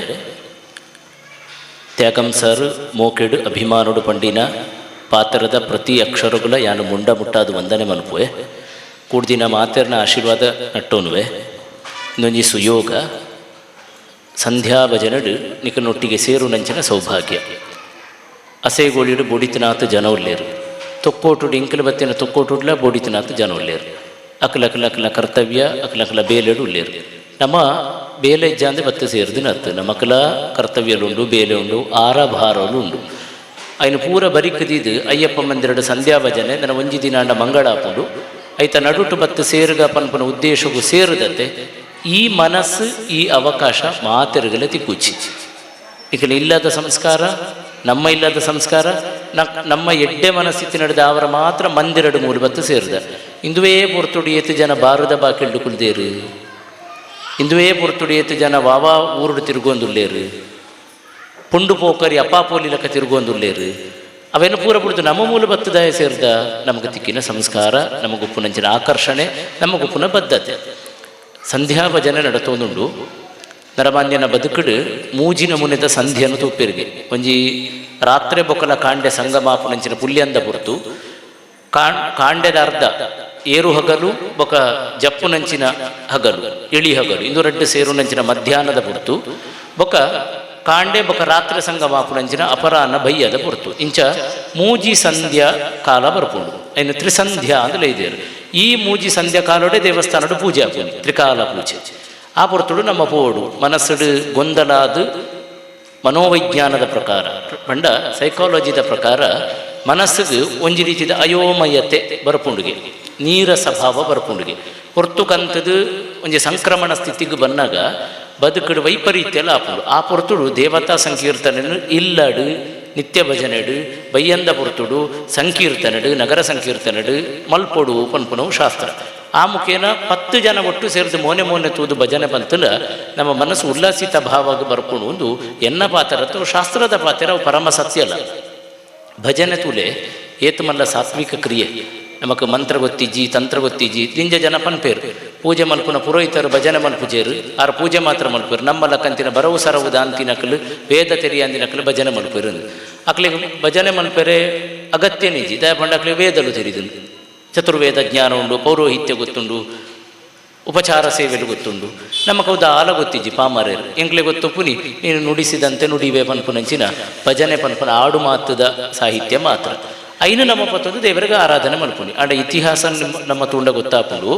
ತ್ಯಾಗಂ ಸರ್ ಮೋಕೆಡು ಅಭಿಮಾನುಡು ಪಂಡಿನ ಪಾತ್ರದ ಪ್ರತಿ ಅಕ್ಷರಗಳ ಯಾನು ಮುಂಡ ಮುಟ್ಟಾದು ವಂದನೆ ಮನ್ಪುವೆ ಕೂಡ್ದಿನ ಮಾತೆರ್ನ ಆಶೀರ್ವಾದ ನಟ್ಟೋನುವೆ. ಇನ್ನೊಂಜಿ ಸುಯೋಗ ಸಂಧ್ಯಾ ಭಜನಡು ನಿಕನೊಟ್ಟಿಗೆ ಸೇರು ನಂಚಿನ ಸೌಭಾಗ್ಯ. ಅಸೇಗೋಳಿಡು ಬೋಡಿತನಾಥ ಜನ ಉಳ್ಳೇರು, ತೊಕ್ಕೋಟುಡು ಇಂಕಲು ಬತ್ತಿನ ತೊಕ್ಕೋಟುಡ್ಲ ಬೋಡಿತನಾಥ ಜನ ಉಳ್ಳೇರು. ಅಕ್ಲಕ್ಲ ಕರ್ತವ್ಯ ಅಕ್ಲಕ್ಲ ಬೇಲೆಡು ಉಳ್ಳೇರು. ನಮ್ಮ ಬೇಲೆ ಇಜ್ಜಾಂದೆ ಬತ್ತೆ ಸೇರಿದಿನ ಅರ್ಥ ನಮ್ಮಕ್ಲ ಕರ್ತವ್ಯಲುಂಡು, ಬೇಲೆ ಉಂಡು, ಆರ ಭಾರಲು ಉಂಡು. ಅಯ್ನು ಪೂರ ಬರಿಕದಿದ್ದು ಅಯ್ಯಪ್ಪ ಮಂದಿರಡು ಸಂಧ್ಯಾ ಭಜನೆ ನನ್ನ ಒಂಜಿ ದಿನಾಂಡ ಮಂಗಳಾಪುಂಡು. ಐತ ನಡುಟು ಬತ್ತು ಸೇರುಗ ಪನ್ಪನ ಉದ್ದೇಶಗೂ ಸೇರಿದತೆ ಈ ಮನಸ್ಸು ಈ ಅವಕಾಶ ಮಾತೆರುಗಲೆ ತಿಕ್ಕುಚ್ಚಿ. ಈಗ ಇಲ್ಲದ ಸಂಸ್ಕಾರ, ನಮ್ಮ ಇಲ್ಲದ ಸಂಸ್ಕಾರ, ನಮ್ಮ ಎಡ್ಡೆ ಮನಸ್ಥಿತಿ ನಡೆದ ಅವರ ಮಾತ್ರ ಮಂದಿರಡು ಮೂರು ಬತ್ತು ಸೇರಿದ. ಇಂದುವೇ ಪೊರ್ತುಡಿಯೇತು ಜನ ಬಾರದ ಬಾಕಿಲ್ಡು ಕುಳ್ದೇರು, ಇಂದುವೇ ಪೊರ್ತುಡಿಯೇತು ಜನ ವಾವಾ ಊರುಡು ತಿರುಗೊಂದುಳ್ಳೇರು, ಪುಂಡು ಪೋಕರಿ ಅಪ್ಪಾಪೋಲಿ ಲೆಕ್ಕ ತಿರುಗೊಂದುಳ್ಳೇರು. ಅವೇನು ಪೂರ ಬಿಡ್ದು ನಮ್ಮ ಮೂಲ ಬತ್ತದಾಯ ಸೇರಿದ ನಮಗೆ ತಿಕ್ಕಿನ ಸಂಸ್ಕಾರ, ನಮಗುಪ್ಪುನಂಚಿನ ಆಕರ್ಷಣೆ, ನಮಗುಪ್ಪುನ ಬದ್ಧತೆ. ಸಂಧ್ಯಾ ಭಜನೆ ನಡತೋದುಂಡು. ನರಮಾನ್ಯನ ಬದುಕುಡು ಮೂಜಿನ ಮುನೆದ ಸಂಧ್ಯೆಯನ್ನು ತೂಪಿರಿಗೆ ಒಂಜಿ ರಾತ್ರಿ ಬೊಕ್ಕಲ ಕಾಂಡೆ ಸಂಗಮಾಪುನಂಚಿನ ಪುಲ್ಯಂದ ಪುರ್ತು ಕಾಂಡೆದ ಅರ್ಧ ಏರು ಹಗಲು ಬೊಕ ಜಪ್ಪುನಂಚಿನ ಹಗಲು, ಇಳಿ ಹಗಲು, ಇಂದು ರೆಡ್ಡು ಸೇರುನಂಚಿನ ಮಧ್ಯಾಹ್ನದ ಪುರ್ತು ಬೊಕ ಕಾಂಡೆ ಬೊಕ ರಾತ್ರಿ ಸಂಗಮಾಪುನಂಚಿನ ಅಪರಾಹ್ನ ಬಯ್ಯದ ಪುರ್ತು. ಇಂಚ ಮೂಜಿ ಸಂಧ್ಯಾ ಕಾಲ ಬರ್ಪುಂಡು. ಇನ್ನು ತ್ರಿಸಂಧ್ಯಾ ಅಂದ್ರೆ ಇದೇರು. ಈ ಮೂಜಿ ಸಂಧ್ಯಾ ಕಾಲೋಡೆ ದೇವಸ್ಥಾನಡು ಪೂಜೆ ಆಪುಂಡು, ತ್ರಿಕಾಲ ಪೂಜೆ. ಆ ಪುರ್ತುಡು ನಮ್ಮ ಪೋಡು ಮನಸ್ಸುಡು ಗೊಂದಲಾದು ಮನೋವಿಜ್ಞಾನದ ಪ್ರಕಾರ ಪಂಡ ಸೈಕಾಲಜಿದ ಪ್ರಕಾರ ಮನಸ್ಸಿಗೆ ಒಂಜಿ ರೀತಿಯ ಅಯೋಮಯತೆ ಬರ್ಪುಂಡುಗೆ, ನೀರಸ ಭಾವ ಬರ್ಪುಂಡುಗೆ. ಪೊರ್ತು ಕಂತದು ಒಂಜಿ ಸಂಕ್ರಮಣ ಸ್ಥಿತಿಗೆ ಬಂದಾಗ ಬದುಕುಡು ವೈಪರೀತ್ಯ ಎಲ್ಲ ಆಪುಂಡು. ಆ ಪೊರ್ತುಡು ದೇವತಾ ಸಂಕೀರ್ತನೆಯನ್ನು ಇಲ್ಲಡು, ನಿತ್ಯ ಭಜನೆಡು, ಬಯ್ಯಂದ ಪೊರ್ತುಡು ಸಂಕೀರ್ತನೆಡು, ನಗರ ಸಂಕೀರ್ತನೆಡು ಮಲ್ಪೊಡು ಪನ್ಪುನವು ಶಾಸ್ತ್ರ. ಆ ಮುಖೇನ 10 ಜನ ಒಟ್ಟು ಸೇರಿದು ಮೋನೆ ತೂದು ಭಜನೆ ಬಂತಲ್ಲ ನಮ್ಮ ಮನಸ್ಸು ಉಲ್ಲಾಸಿತ ಭಾವಾಗ ಬರ್ಪುಣು ಒಂದು ಎನ್ನ ಪಾತ್ರತ್ತು ಶಾಸ್ತ್ರದ ಪಾತ್ರ ಅವು ಪರಮ ಸತ್ಯ ಅಲ್ಲ. ಭಜನೆ ತೂಲೆ ಏತಮಲ್ಲ ಸಾತ್ವಿಕ ಕ್ರಿಯೆ. ನಮಕ್ ಮಂತ್ರ ಗೊತ್ತಿಜ್ಜಿ, ತಂತ್ರ ಗೊತ್ತಿಜ್ಜಿ, ದಿಂಜ ಜನ ಪನ್ಪೇರು ಪೂಜೆ ಮಲ್ಪುನ ಪುರೋಹಿತರು ಭಜನೆ ಮಲ್ಪುಜೇರು, ಆರ ಪೂಜೆ ಮಾತ್ರ ಮಲ್ಪೇರು. ನಮ್ಮಲ್ಲ ಕಂತಿನ ಬರವು ಸರವುದ ಅಂತಿನಕಲು ವೇದ ತೆರಿಯ ಅಂದಿನಕಲು ಭಜನೆ ಮಲ್ಪೇರು. ಅಕ್ಲಿಗೆ ಭಜನೆ ಮಲ್ಪೇರೆ ಅಗತ್ಯ ನಿಜಿ ದಯ ಪಂಡಕ್ಲಿಗೆ ವೇದಲು ತೆರಿದು ಚತುರ್ವೇದ ಜ್ಞಾನ ಉಂಡು, ಪೌರೋಹಿತ್ಯ ಗೊತ್ತುಂಡು, ಉಪಚಾರ ಸೇವೆಲು ಗೊತ್ತುಂಡು. ನಮ್ಮ ಕೌದ ಆಲ ಗೊತ್ತಿಜ್ಜಿ ಪಾಮರೇರು ಎಂಕ್ಲೆ ಗೊತ್ತು ಪುನಿ ನೀನು ನುಡಿಸಿದಂತೆ ನುಡಿವೆ ಪನ್ಪುನಂಚಿನ ಭಜನೆ ಪನ್ಪುನ ಆಡು ಮಾತದ ಸಾಹಿತ್ಯ ಮಾತ್ರ. ಐನು ನಮ್ಮ ಪತ್ತೊಂದು ದೇವರಿಗೆ ಆರಾಧನೆ ಮಲ್ಪುನಿ. ಆಡ ಇತಿಹಾಸ ನಮ್ಮ ತುಂಡ ಗೊತ್ತಾಪುಂಡು.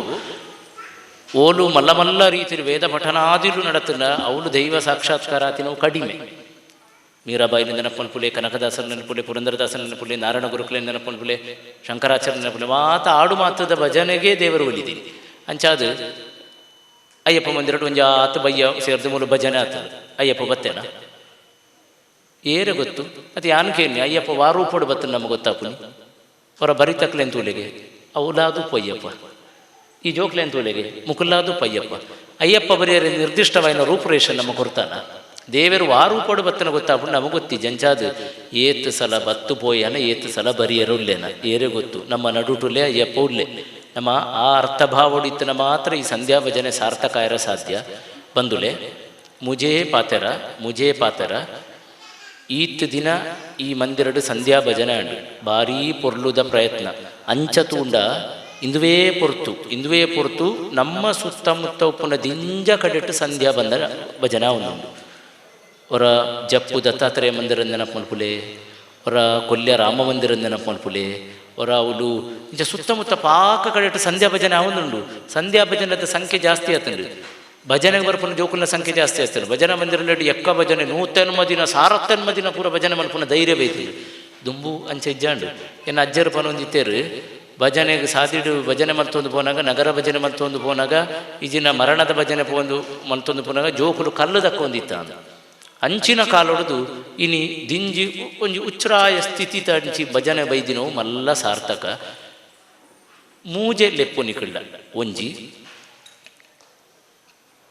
ಓಲು ಮಲ್ಲ ರೀತಿ ವೇದ ಪಠನಾದಿಲು ನಡತನ ಅವಳು ದೈವ ಸಾಕ್ಷಾತ್ಕಾರಾತಿನವು ಕಡಿಮೆ. ಮೀರಾಬಾಯಿ ನೆನಪನ್ಪುಲೆ, ಕನಕದಾಸರ ನೆನಪುಲೆ, ಪುರಂದರದಾಸರ ನೆನಪುಲೆ, ನಾರಾಯಣ ಗುರುಕುಲ ನೆನಪನ್ಪುಲೆ, ಶಂಕರಾಚಾರ್ಯ ನೆನಪುಲೆ ಮಾತ ಆಡು ಮಾತದ ಭಜನೆಗೆ ದೇವರು ಒಲಿದೀನಿ ಅಂಚಾದ ಅಯ್ಯಪ್ಪ ಮಂದಿರಡು ಒಂಜಿ ಆತ ಬಯ್ಯ ಸೇರಿದ ಮೂಲ ಭಜನೆ ಆತದ ಅಯ್ಯಪ್ಪ ಬತ್ತೇನ ಏರೆ ಗೊತ್ತು ಅದು ಯಾನು ಕೇಳಿ ಅಯ್ಯಪ್ಪ ವಾರೂಪಡು ಬತ್ತನ ನಮಗೆ ಗೊತ್ತಾಪುನಿ ಅವರ ಬರಿತಕ್ಲೆನ್ ತೂಲೆಗೆ ಅವಲಾದು ಪಯ್ಯಪ್ಪ ಈ ಜೋಕ್ಲೆನ್ ತೂಲೆಗೆ ಮುಕುಲ್ಲಾದು ಪಯ್ಯಪ್ಪ ಅಯ್ಯಪ್ಪ ಬರೆಯರೆ ನಿರ್ದಿಷ್ಟವಾದ ರೂಪುರೇಷ ನಮಗೆ ಕೊಡ್ತಾನ ದೇವರು ವಾರೂಪಡು ಬತ್ತನ ಗೊತ್ತಾಪುಂಡು ನಮಗೆ ಗೊತ್ತಿ ಜಂಚಾದ ಏತ್ ಸಲ ಬತ್ತು ಪೋಯನ ಏತ್ ಸಲ ಬರಿಯರುಲ್ಲೇನ ಏರೆ ಗೊತ್ತು ನಮ್ಮ ನಡುಟುಲೆ ಅಯ್ಯಪ್ಪ ಉಲ್ಲೆ ನಮ್ಮ ಆ ಅರ್ಥಭಾವಡಿತ್ತನ ಮಾತ್ರ ಈ ಸಂಧ್ಯಾ ಭಜನೆ ಸಾರ್ಥಕ ಇರೋ ಸಾಧ್ಯ ಬಂದುಲೆ ಮುಜೇ ಪಾತರ ಈತ್ ದಿನ ಈ ಮಂದಿರಡು ಸಂಧ್ಯಾ ಭಜನೆ ಅಂಡು ಭಾರೀ ಪೊರ್ಲುದ ಪ್ರಯತ್ನ ಅಂಚತೂಂಡ ಇಂದುವೇ ಪೊರ್ತು ನಮ್ಮ ಸುತ್ತಮುತ್ತ ಉಪ್ಪುನ ದಿಂಜ ಕಡೆಟ್ಟು ಸಂಧ್ಯಾ ಬಂದ ಭಜನಾ ಉಂಡು ಅವರ ಜಪ್ಪು ದತ್ತಾತ್ರೇಯ ಮಂದಿರ ನೆನಪನ್ಪುಲೆ ಅವರ ಕೊಲ್ಯ ರಾಮ ಮಂದಿರ ನೆನಪನ್ಪುಲೆ ಅವರ ಅವಳು ಇಂಚ ಸುತ್ತಮುತ್ತ ಪಾಕ ಕಡೆಟ್ಟು ಸಂಧ್ಯಾ ಭಜನೆ ಅವನುಂಡು ಸಂಧ್ಯಾ ಭಜನದ ಸಂಖ್ಯೆ ಜಾಸ್ತಿ ಆತಂಡು ಭಜನೆಗೆ ಬರ್ಪುನ ಜೋಕುಲ್ನ ಸಂಖ್ಯೆ ಜಾಸ್ತಿ ಆಗ್ತದೆ ಭಜನಾ ಮಂದಿರದಲ್ಲಿ ಎಕ್ಕ ಭಜನೆ 100 ದಿನ 60 ದಿನ ಪೂರ ಭಜನೆ ಮಲ್ಪುನ ಧೈರ್ಯ ಬೈತದೆ ದುಂಬು ಅಂಚೆ ಇಜ್ಜಾಂಡು ಏನು ಅಜ್ಜರು ಪನೊಂದಿತ್ತೇರು ಭಜನೆಗೆ ಸಾದಿಡು ಭಜನೆ ಮಲ್ತೊಂದು ಪೋನಾಗ ನಗರ ಭಜನೆ ಮಲ್ತೊಂದು ಪೋನಾಗ ಈಜಿನ ಮರಣದ ಭಜನೆ ಪೋಂದು ಮಲ್ತೊಂದು ಪೋನಾಗ ಜೋಕುಲು ಕಲ್ಲು ದಕ್ಕೊಂದಿತ್ತ ಅಂದ ಅಂಚಿನ ಕಾಲೊಡೆದು ಇನಿ ದಿಂಜಿ ಒಂಜಿ ಉಚ್ಛ್ರಾಯ ಸ್ಥಿತಿ ತಂಚಿ ಭಜನೆ ಬೈದಿನೋ ಮಲ್ಲ ಸಾರ್ಥಕ ಮೂಜೆ ಲೆಪ್ಪು ನಿಕಳ್ಳ ಒಂಜಿ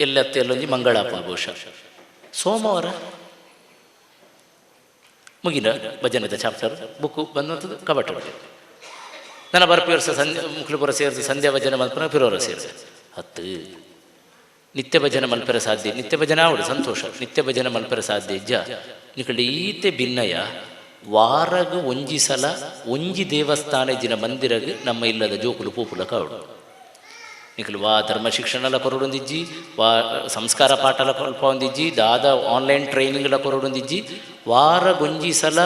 ಎಲ್ಲೊಂಜಿ ಮಂಗಳಾಪುರ ಬಹುಶಃ ಸೋಮವಾರ ಮುಗಿನ ಭಜನದ ಚಾಪ್ಟರ್ ಬುಕ್ಕು ಬಂದಂಥದ್ದು ಕಬಟ ನನ್ನ ಬರ್ಪಿ ವರ್ಷ ಮುಕ್ಲಪುರ ಸೇರಿಸಿ ಸಂಧ್ಯಾ ಭಜನೆ ಮಲ್ಪನ ಪಿರೋರ ಸೇರಿಸಿ 10 ನಿತ್ಯ ಭಜನೆ ಮಲ್ಪರ ಸಾಧ್ಯ ನಿತ್ಯ ಭಜನೆ ಆವಡು ಸಂತೋಷ ನಿತ್ಯ ಭಜನೆ ಮಲ್ಪರ ಸಾಧ್ಯ ಇಜ್ಜ ನಿಕಡೆ ಈತೆ ಭಿನ್ನಯ ವಾರಗ ಒಂಜಿ ಸಲ ಒಂಜಿ ದೇವಸ್ಥಾನ ಇಜ್ಜಿನ ಮಂದಿರಗೆ ನಮ್ಮ ಇಲ್ಲದ ಜೋಕುಲು ಪೂಪುಲ ಕಾವಡು ನಿಖಲು ವಾ ಧರ್ಮ ಶಿಕ್ಷಣಲ ಕೊರಡೊಂದಿಜ್ಜಿ ವಾ ಸಂಸ್ಕಾರ ಪಾಠಲ ಸ್ವಲ್ಪ ಹೊಂದಿಜ್ಜಿ ದಾದ ಆನ್ಲೈನ್ ಟ್ರೈನಿಂಗ್ಲ ಕೊರಡೊಂದಿಜ್ಜಿ ವಾರ ಗೊಂಜಿ ಸಲ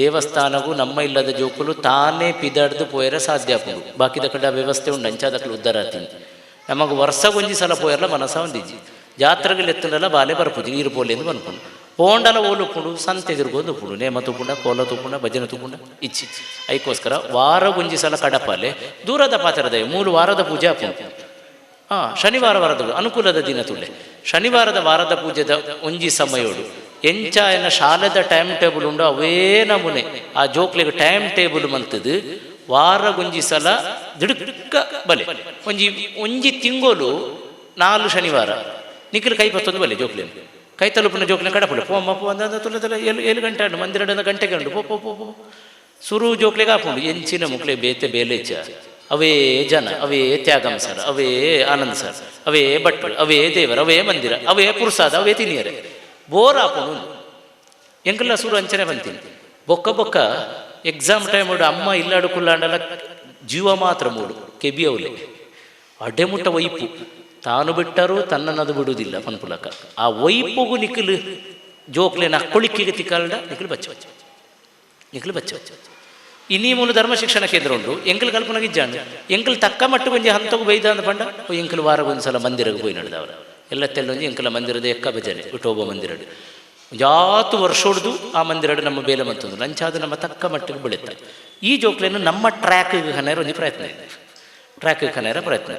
ದೇವಸ್ಥಾನಗೂ ನಮ್ಮ ಇಲ್ಲದ ಜೋಕುಲು ತಾನೇ ಪಿದಾಡ್ದು ಪೋಯರ ಸಾಧ್ಯ ಆಪುಂಡು ಬಾಕಿದ ಕಡೆ ವ್ಯವಸ್ಥೆ ಉಂಡು ಅಂಚಾದಕ್ಕಲು ಉದ್ಧಾರ ಆತೀನಿ ನಮಗೆ ವರ್ಷ ಗೊಂಜಿ ಸಲ ಪೋಯರ್ಲ ಮನಸ ಹೊಂದಿಜ್ಜಿ ಜಾತ್ರೆಗಳು ಎತ್ತನೆಲ್ಲ ಬಾಲೆ ಬರ್ಪುಜಿ ನೀರು ಪೋಲೆ ಎಂದು ಅನ್ಕೊಂಡು ಪೋಂಡಲ ಓಲುಪ್ಪುಂಡು ಸಂತೆ ತಿರುಗೋದು ಉಪ್ಪುಂಡು ನೇಮ ತುಪ್ಪುಂಡ ಕೋಲ ತುಪ್ಪುಂಡ ಭಜನೆ ತುಪ್ಪುಂಡ ಇಚ್ಚಿ ಅದಕ್ಕೋಸ್ಕರ ವಾರ ಗೊಂಜಿ ಸಲ ಕಡಪಾಲೆ ದೂರದ ಪಾತ್ರದ 3 ವಾರದ ಪೂಜೆ ಆಪುಂಡು ಶನಿವಾರ ವಾರದ ಅನುಕೂಲದ ದಿನ ತುಳ್ಳೆ ಶನಿವಾರದ ವಾರದ ಪೂಜೆದ ಒಂಜಿ ಸಮಯೋಡು ಎಂಚ ಎನ್ನ ಶಾಲೆದ ಟೈಮ್ ಟೇಬಲ್ ಉಂಡು ಅವೇ ನಮೂನೆ ಆ ಜೋಕ್ಲಿಗೆ ಟೈಮ್ ಟೇಬಲ್ ಮಂತದ್ದು ವಾರ ಗೊಂಜಿ ಸಲ ದಿಡುಕ್ಕ ಬಲೆ ಒಂಜಿ ತಿಂಗೋಲು 4 ಶನಿವಾರ ನಿಖಿಲ್ ಕೈ ಪತ್ತೊಂದು ಬಲೆ ಜೋಕ್ಲಿ ಕೈ ತಲುಪಿನ ಜೋಕ್ಲಿನ ಕಡಪುಳೆ ಪೋಮ್ಮ ತುಲದಲ್ಲ 7 ಗಂಟೆ ಅಂಡು ಮಂದಿರಡದ ಗಂಟೆಗೆ ಉಂಡು ಪೋ ಸುರು ಜೋಕ್ಲಿಗೆ ಹಾಕೊಂಡು ಎಂಚಿನ ಮುಕ್ಲೆ ಬೇತೆ ಬೇಲೆಚ್ಚ ಅವೇ ಜನ ಅವೇ ತ್ಯಾಗಂ ಸರ್ ಅವೇ ಆನಂದ್ ಸರ್ ಅವೇ ಭಟ್ರು ಅವೇ ದೇವರ ಅವೇ ಮಂದಿರ ಅವೇ ಪುರುಸಾದ ಅವೇ ತಿನಿಯರೆ ಬೋರ್ ಹಾಕೊಂಡು ಎಂಕಲ್ಲ ಸುರು ಅಂಚನೆ ಬಂತೀನಿ ಬೊಕ್ಕ ಎಕ್ಸಾಮ್ ಟೈಮ್ ಉಡು ಅಮ್ಮ ಇಲ್ಲಾಡು ಕುಲ್ಲಾಂಡಲ ಜೀವ ಮಾತ್ರ ಮೂಡು ಕೆಬಿ ಅವಲೆ ಅಡ್ಡೆಮುಟ್ಟ ವೈಪು ತಾನು ಬಿಟ್ಟರೂ ತನ್ನನ್ನದು ಬಿಡುವುದಿಲ್ಲ ಪನ್ಪುಲಕ ಆ ವೈಪುಗು ನಿಖಿಲು ಜೋಕ್ಲೆ ನಕ್ಕೊಳಿಕ್ಕಿಗೆ ತಿಕ್ಕಲ್ಡ ನಿಖಿಲು ಬಚ್ಚ ಇನ್ನೀ ಮೂಲ ಧರ್ಮ ಶಿಕ್ಷಣ ಕೇಂದ್ರ ಉಂಟು ಎಂಕಲ್ ಕಲ್ಪನಾಗಿಜ್ಜಾಂಡು ಎಂಕಲ್ ತಕ್ಕ ಮಟ್ಟು ಕೊಂಚ ಹಂತಗೂ ಬೈದ ಅಂದ ಪಂಡ ಎಂಕಲ್ ವಾರಗೊಂದ್ಸಲ ಮಂದಿರಕ್ಕೆ ಹೋಗಿ ನಡೆದವರ ಎಲ್ಲತ್ತೆಲ್ಲೊಂದು ಎಂಕಲ ಮಂದಿರದ ಎಕ್ಕ ಭಜನೆ ವಿಠೋಬ ಮಂದಿರಡು ಜಾತು ವರ್ಷ ಹೊಡೆದು ಆ ಮಂದಿರಡು ನಮ್ಮ ಬೇಲೆ ಮಂತಂದು ಲಂಚಾದ ನಮ್ಮ ತಕ್ಕ ಮಟ್ಟಿಗೆ ಬೆಳೀತಾರೆ ಈ ಜೋಕ್ಲೆಯನ್ನು ನಮ್ಮ ಟ್ರ್ಯಾಕಿಗೆ ಹನೇರ ಒಂದು ಪ್ರಯತ್ನ ಇದೆ ಟ್ರ್ಯಾಕಿಗೆ ಹನೇರ ಪ್ರಯತ್ನ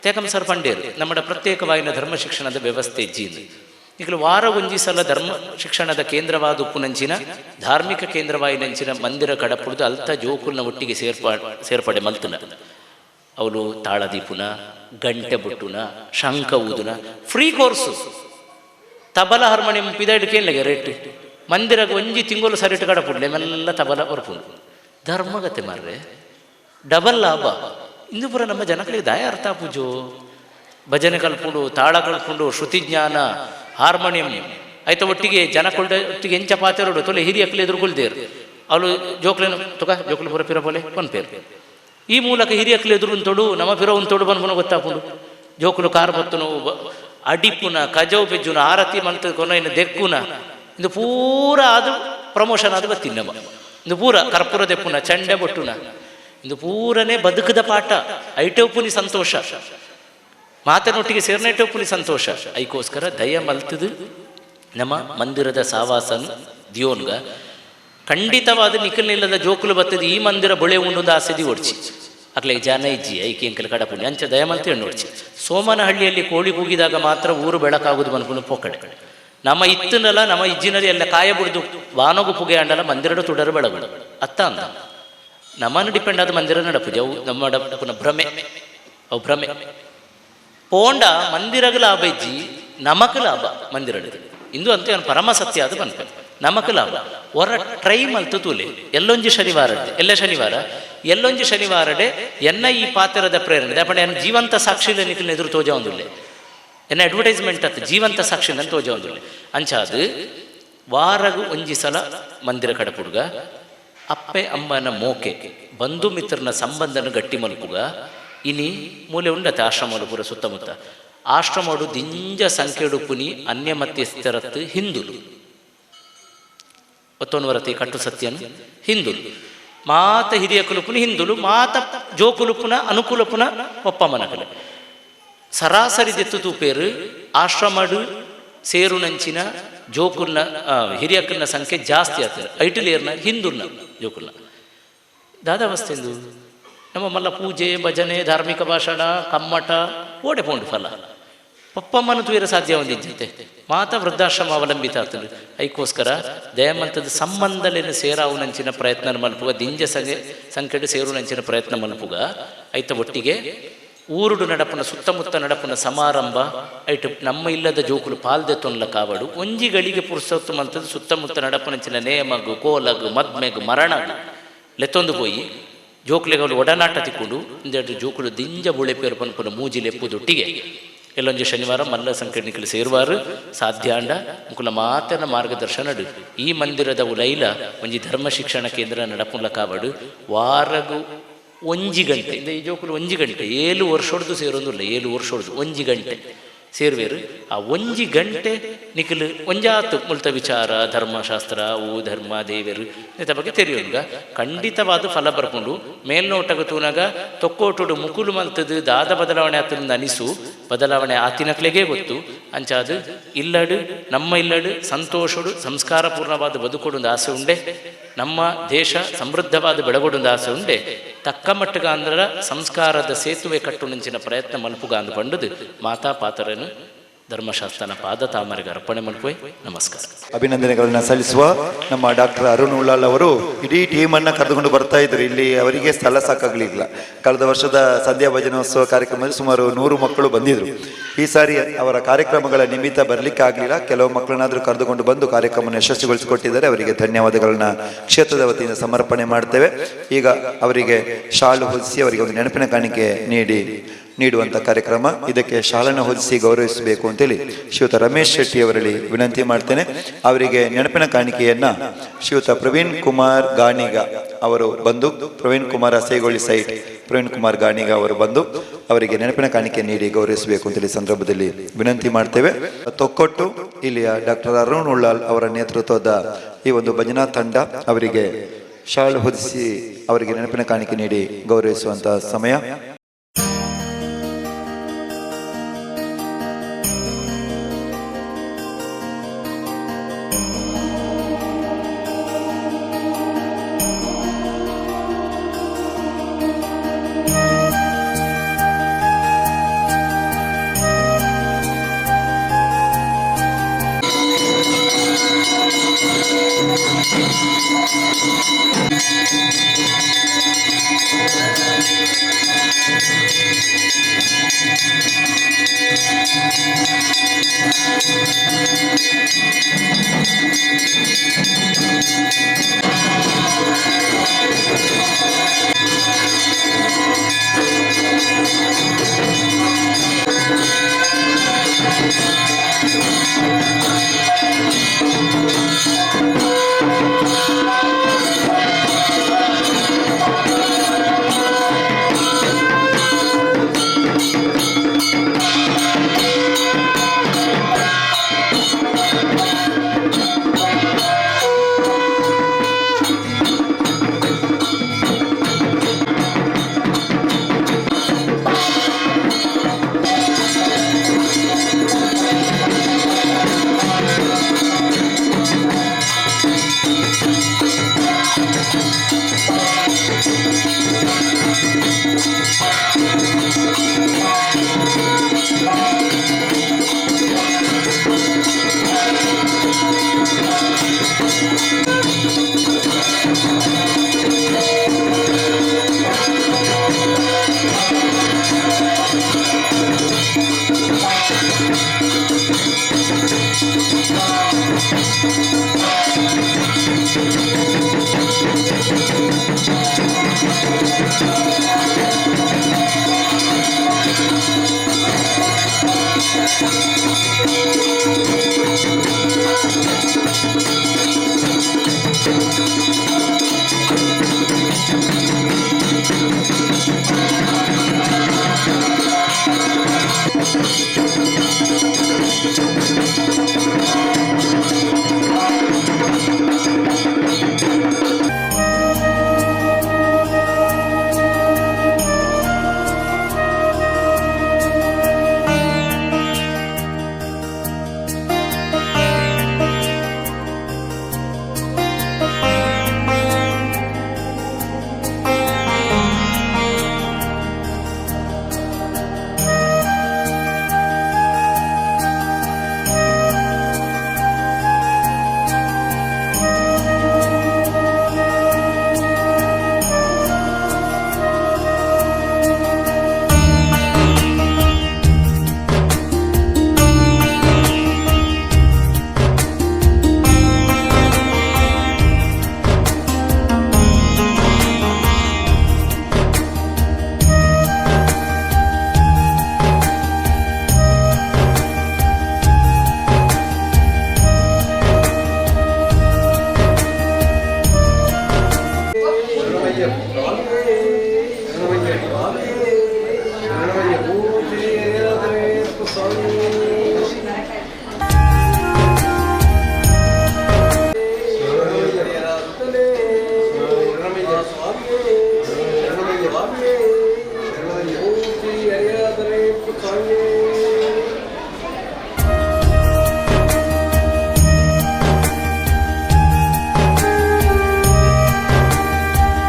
ತೇಕಂ ಸರ್ ಪಂಡೇರು ನಮ್ಮ ಪ್ರತ್ಯೇಕವಾಗಿನ ಧರ್ಮ ಶಿಕ್ಷಣದ ವ್ಯವಸ್ಥೆ ಇಜ್ಜಿಂದು ಈಗಲೂ ವಾರ ಒಂಜಿ ಸಲ ಧರ್ಮ ಶಿಕ್ಷಣದ ಕೇಂದ್ರವಾದ ಉಪ್ಪುನಂಚಿನ ಧಾರ್ಮಿಕ ಕೇಂದ್ರವಾಯಿನಂಚಿನ ಮಂದಿರ ಕಡಪುಡ್ದು ಅಲ್ತ ಜೋಕುಲ್ನ ಒಟ್ಟಿಗೆ ಸೇರ್ಪಡೆ ಮಲ್ತುನ ಅವಳು ತಾಳದೀಪುನ ಗಂಟೆ ಬುಟ್ಟುನ ಶಂಖ ಊದುನ ಫ್ರೀ ಕೋರ್ಸು ತಬಲ ಹಾರ್ಮೋನಿಯಂ ಪಿದಾಯ್ಡು ಕೇಳಗೆ ರೇಟ್ ಮಂದಿರಗೆ ಒಂಜಿ ತಿಂಗಳು ಸರಿಟ್ಟು ಕಡಪುಡ್ಲೆ ಮೆಲ್ಲ ತಬಲ ಬರ್ಪುಂಡು ಧರ್ಮಗತೆ ಮಾರ್ರೆ ಡಬಲ್ ಲಾಭ ಇಂದು ಪುರ ನಮ್ಮ ಜನಗಳಿಗೆ ದಾಯ ಅರ್ಥ ಪೂಜೋ ಭಜನೆ ಕಲ್ಪುಂಡು ತಾಳ ಕಲ್ಪುಂಡು ಶ್ರುತಿ ಜ್ಞಾನ ಹಾರ್ಮೋನಿಯಂ ಆಯ್ತ ಒಟ್ಟಿಗೆ ಜನ ಒಟ್ಟಿಗೆ ಎಂಚ ಪಾತೆರೋಡು ತೊಲೆ ಹಿರಿಯಕ್ಕಲೆ ಎದುರುಗೊಳ್ದೇರು ಅವಳು ಜೋಕ್ಲೇನು ತುಕ ಜೋಕ್ಲು ಪುರ ಪಿರ ಪೋಲೆ ಪನ್ಪೇರು ಈ ಮೂಲಕ ಹಿರಿಯಕ್ಕಲೆ ಎದುರು ತೊಡು ನಮ್ಮ ಪಿರ ಒಂದು ತೊಡು ಬನ್ಪುನ ಗೊತ್ತಾಪುಂಡು ಜೋಕುಲು ಕಾರ್ ಬತ್ತುನು ಅಡಿಪುನ ಕಜವು ಬೆಜ್ಜುನ ಆರತಿ ಮಂತ ಕೊನ ಇನ್ನು ದೆಕ್ಕುನ ಇಂದು ಪೂರ ಅದು ಪ್ರಮೋಷನ್ ಅದು ಬತ್ತಿನ್ನಮ್ಮ ಇಂದು ಪೂರ ಕರ್ಪೂರ ದೆಪ್ಪುನ ಚಂಡೆ ಬೊಟ್ಟುನ ಇಂದು ಪೂರನೇ ಬದುಕದ ಪಾಠ ಐಟೋಪುನಿ ಸಂತೋಷ ಮಾತನೊಟ್ಟಿಗೆ ಸೇರ್ನೆಟೋಪುನಿ ಸಂತೋಷ ಐಕೋಸ್ಕರ ದಯ ಮಲ್ತದು ನಮ್ಮ ಮಂದಿರದ ಸಾವಾಸನು ದಿಯೋನ್ಗ ಖಂಡಿತವಾದ ನಿಖಲ್ನಿಲ್ಲದ ಜೋಕುಲು ಬತ್ತದ ಈ ಮಂದಿರ ಬೊಳೆ ಉಂಡು ಆಸೆದಿ ಓಡ್ಚಿ ಅಕ್ಲೆ ಜನ ಇಜ್ಜಿ ಐಕೆ ಎಂಕಲ್ ಕಡಪುಣಿ ಅಂಚ ದಯಮಂತ ನೋಡ್ಚಿ. ಸೋಮನಹಳ್ಳಿಯಲ್ಲಿ ಕೋಳಿ ಕೂಗಿದಾಗ ಮಾತ್ರ ಊರು ಬೆಳಕಾಗುದು ಮನ್ಪುನು ಪೊಕ್ಕಡೆ. ನಮ್ಮ ಇತ್ತನಲ್ಲ ನಮ್ಮ ಇಜ್ಜಿನಲ್ಲಿ ಎಲ್ಲ ಕಾಯ ಬಿಡ್ದು ವಾನಗು ಪುಗೆ ಅಂಡಲ ಮಂದಿರಡು ತುಡರು ಬೆಳಗುಡು ಅತ್ತ ಅಂದ ನಮ್ಮನ್ನು ಡಿಪೆಂಡ್ ಆದ ಮಂದಿರ ನಡಪುಜಿ ಅವು ನಮ್ಮ ಡಪ್ಪುನ ಭ್ರಮೆ ಅವು ಭ್ರಮೆ ಪೋಂಡ ಮಂದಿರಗ ಲಾಭ ಇಜ್ಜಿ ನಮಕ್ ಲಾಭ ಮಂದಿರಡು ಇಂದು ಅಂತ ಏನು ಪರಮ ಸತ್ಯ ಅದು ಬಂತ ನಮಕ್ ಲಾಭ ಹೊರ ಟ್ರೈ ಮಲ್ತು ತೂಲೆ ಎಲ್ಲೊಂಜಿ ಶನಿವಾರ ಎಲ್ಲ ಶನಿವಾರ ಎಲ್ಲೊಂಜಿ ಶನಿವಾರಡೆ ಎನ್ನ ಈ ಪಾತ್ರದ ಪ್ರೇರಣೆ ದಪಡೆ ಏನು ಜೀವಂತ ಸಾಕ್ಷಿಲ ನಿಖಿಲ್ ಎದುರು ತೋಜ ಒಂದಿಲ್ಲ ಎನ್ನ ಅಡ್ವರ್ಟೈಸ್ಮೆಂಟ್ ಅತ್ತು ಜೀವಂತ ಸಾಕ್ಷಿನ ತೋಜ ಒಂದಿಲ್ಲ ಅಂಚಾದು ವಾರಗು ಒಂಜಿ ಸಲ ಮಂದಿರ ಕಡಪುಡ್ಗ ಅಪ್ಪೆ ಅಮ್ಮನ ಮೋಕೆ ಬಂಧು ಮಿತ್ರನ ಸಂಬಂಧನ ಗಟ್ಟಿ ಮಲ್ಪುಗ ಇನಿ ಮೂಲೆ ಉಂಡತೆ ಆಶ್ರಮಗಳು ಪೂರ ಸುತ್ತಮುತ್ತ ಆಶ್ರಮಡು ದಿಂಜ ಸಂಖ್ಯೆಡು ಪುನಿ ಅನ್ಯ ಮಧ್ಯಸ್ಥರತ್ತು ಹಿಂದುಲು ಒತ್ತೊನ್ವರತಿ ಕಟ್ಟು ಸತ್ಯನು ಹಿಂದುಲು ಮಾತ ಹಿರಿಯ ಕುಲುಪುನ ಹಿಂದುಲು ಮಾತ ಜೋಕುಲುಪುನ ಅನುಕೂಲಪುನ ಒಪ್ಪಮ್ಮನಕಲು ಸರಾಸರಿ ದೆತ್ತು ತೂಪೇರು ಆಶ್ರಮಡು ಸೇರುನಂಚಿನ ಜೋಕುಲ್ನ ಹಿರಿಯಕ್ಕನ ಸಂಖ್ಯೆ ಜಾಸ್ತಿ ಆಗ್ತದೆ ಐಟಿಲೇರ್ನ ಹಿಂದುಲ್ನ ಜೋಕುಲ್ನ ದಾದಾವಸ್ಥೆಂದು ನಮ್ಮ ಮಲ್ಲ ಪೂಜೆ ಭಜನೆ ಧಾರ್ಮಿಕ ಭಾಷಣ ಕಮ್ಮಟ ಓಡೆ ಪೋಂಡು ಫಲ ಪಪ್ಪಮ್ಮನ ತೂರ ಸಾಧ್ಯ ಒಂದಿಜ್ಜತೆ ಮಾತ ವೃದ್ಧಾಶ್ರಮ ಅವಲಂಬಿತ ಆಗ್ತದೆ ಐಕೋಸ್ಕರ ದಯಮಂತದ ಸಂಬಂಧಲೇನು ಸೇರಾವುನಂಚಿನ ಪ್ರಯತ್ನ ಮಲ್ಪುಗ ದಿಂಜ ಸಂಖ್ಯೆಡು ಸೇರುನಂಚಿನ ಪ್ರಯತ್ನ ಮಲ್ಪುಗ ಐತ ಒಟ್ಟಿಗೆ ಊರುಡು ನಡಪನ ಸುತ್ತಮುತ್ತ ನಡಪನ ಸಮಾರಂಭ ಐಟು ನಮ್ಮ ಇಲ್ಲದ ಜೋಕುಲು ಪಾಲ್ದೆ ತೊನ್ಲ ಕಾವಡು ಒಂಜಿಗಳಿಗೆ ಪುರುಸೊತ್ತು ಮಂತದ್ದು ಸುತ್ತಮುತ್ತ ನಡಪನಂಚಿನ ನೇಮಗು ಕೋಲಗು ಮದ್ಮೆಗು ಮರಣಗು ಲೆತ್ತೊಂದು ಪೋಯಿ ಜೋಕುಲೆಗಳು ಒಡನಾಟ ತಿಕ್ಕೊಂಡು ಇಂದೆರಡು ಜೋಕುಲು ದಿಂಜ ಬುಳೆ ಪೇರು ಪನ್ಪುನ ಮೂಜಿಲೆ ಎಪ್ಪುದೊಟ್ಟಿಗೆ ಎಲ್ಲೊಂಜಿ ಶನಿವಾರ ಮಲ್ಲ ಸಂಕಟನಿಕಲು ಸೇರುವಾರು ಸಾಧ್ಯ ಅಂಡ ಮುಕುಲ ಮಾತನ ಮಾರ್ಗದರ್ಶನ ನಡು ಈ ಮಂದಿರದ ಉಲೈಲ ಒಂಜಿ ಧರ್ಮ ಶಿಕ್ಷಣ ಕೇಂದ್ರ ನಡಪುಲ್ಲ ಕಾವಡು ವಾರಗು ಒಂಜಿ ಗಂಟೆ ಈ ಜೋಕುಲು ಒಂಜಿ ಗಂಟೆ 7 ವರ್ಷ ಹೊಡೆದು ಸೇರೊಂದಿಲ್ಲ 7 ವರ್ಷ ಹೊಡೆದು ಒಂಜಿ ಗಂಟೆ ಸೇರುವೇರು ಆ ಒಂಜಿ ಗಂಟೆ ನಿಖಲು ಒಂಜಾತು ಮುಲ್ತ ವಿಚಾರ ಧರ್ಮಶಾಸ್ತ್ರ ಓ ಧರ್ಮ ದೇವರು ಇಂಥ ಬಗ್ಗೆ ತೆರೆಯೋನ್ಗ ಖಂಡಿತವಾದ ಫಲ ಬರ್ಕೊಂಡು ಮೇಲ್ನೋಟಗ ತೂನಾಗ ತೊಕ್ಕೋಟುಡು ಮುಕುಲು ಮಲ್ತದು ದಾದ ಬದಲಾವಣೆ ಆತನಿಂದ ಅನಿಸು ಬದಲಾವಣೆ ಆತಿನಕ್ಲೆಗೆ ಗೊತ್ತು ಅಂಚಾದು ಇಲ್ಲಡು ನಮ್ಮ ಇಲ್ಲಡು ಸಂತೋಷಡು ಸಂಸ್ಕಾರಪೂರ್ಣವಾದ ಬದುಕೊಡೊಂದು ಆಸೆ ಉಂಡೆ ನಮ್ಮ ದೇಶ ಸಮೃದ್ಧವಾದ ಬೆಳಗೊಡೊಂದು ಆಸೆ ಉಂಡೆ ತಕ್ಕ ಮಟ್ಟಗ ಅಂದ್ರ ಸಂಸ್ಕಾರದ ಸೇತುವೆ ಕಟ್ಟುನಂಚಿನ ಪ್ರಯತ್ನ ಮಲ್ಪುಗ ಅಂದು ಪಂಡುದು ಮಾತಾ ಪಾತ್ರನು ಧರ್ಮಶಾಸ್ತ್ರನ ಪಾದ ತಾಮರಿಗೆ ಅರ್ಪಣೆ ಮಲ್ಪುವೆ. ನಮಸ್ಕಾರ. ಅಭಿನಂದನೆಗಳನ್ನ ಸಲ್ಲಿಸುವ ನಮ್ಮ ಡಾಕ್ಟರ್ ಅರುಣ್ ಉಳ್ಳಾಲ್ ಅವರು ಇಡೀ ಟೀಮನ್ನು ಕರೆದುಕೊಂಡು ಬರ್ತಾ ಇದ್ರು. ಇಲ್ಲಿ ಅವರಿಗೆ ಸ್ಥಳ ಸಾಕಾಗಲಿಲ್ಲ. ಕಳೆದ ವರ್ಷದ ಸಂಧ್ಯಾ ಭಜನೋತ್ಸವ ಕಾರ್ಯಕ್ರಮದಲ್ಲಿ ಸುಮಾರು 100 ಮಕ್ಕಳು ಬಂದಿದ್ರು. ಈ ಸಾರಿ ಅವರ ಕಾರ್ಯಕ್ರಮಗಳ ನಿಮಿತ್ತ ಬರಲಿಕ್ಕೆ ಆಗಲಿಲ್ಲ. ಕೆಲವು ಮಕ್ಕಳನ್ನಾದರೂ ಕರೆದುಕೊಂಡು ಬಂದು ಕಾರ್ಯಕ್ರಮವನ್ನು ಯಶಸ್ವಿಗೊಳಿಸಿಕೊಟ್ಟಿದ್ದಾರೆ. ಅವರಿಗೆ ಧನ್ಯವಾದಗಳನ್ನ ಕ್ಷೇತ್ರದ ವತಿಯಿಂದ ಸಮರ್ಪಣೆ ಮಾಡ್ತೇವೆ. ಈಗ ಅವರಿಗೆ ಶಾಲು ಹೊದಿಸಿ ಅವರಿಗೆ ಒಂದು ನೆನಪಿನ ಕಾಣಿಕೆ ನೀಡುವಂಥ ಕಾರ್ಯಕ್ರಮ. ಇದಕ್ಕೆ ಶಾಲನ್ನು ಹೊದಿಸಿ ಗೌರವಿಸಬೇಕು ಅಂತೇಳಿ ಶ್ರೀಯುತ ರಮೇಶ್ ಶೆಟ್ಟಿ ಅವರಲ್ಲಿ ವಿನಂತಿ ಮಾಡ್ತೇನೆ. ಅವರಿಗೆ ನೆನಪಿನ ಕಾಣಿಕೆಯನ್ನ ಶ್ರೀಯುತ ಪ್ರವೀಣ್ ಕುಮಾರ್ ಗಾಣಿಗ ಅವರು ಬಂದು, ಪ್ರವೀಣ್ ಕುಮಾರ್ ಅಸೇಗೊಳ್ಳಿ ಸೈಟ್ ಪ್ರವೀಣ್ ಕುಮಾರ್ ಗಾಣಿಗ ಅವರು ಬಂದು ಅವರಿಗೆ ನೆನಪಿನ ಕಾಣಿಕೆ ನೀಡಿ ಗೌರವಿಸಬೇಕು ಅಂತೇಳಿ ಸಂದರ್ಭದಲ್ಲಿ ವಿನಂತಿ ಮಾಡ್ತೇವೆ. ತೊಕ್ಕೊಟ್ಟು ಇಲ್ಲಿಯ ಡಾಕ್ಟರ್ ಅರುಣ್ ಉಳ್ಳಾಲ್ ಅವರ ನೇತೃತ್ವದ ಈ ಒಂದು ಭಜನಾ ತಂಡ ಅವರಿಗೆ ಶಾಲು ಹೊದಿಸಿ ಅವರಿಗೆ ನೆನಪಿನ ಕಾಣಿಕೆ ನೀಡಿ ಗೌರವಿಸುವಂತಹ ಸಮಯ. ಸ್ವಾಮಿ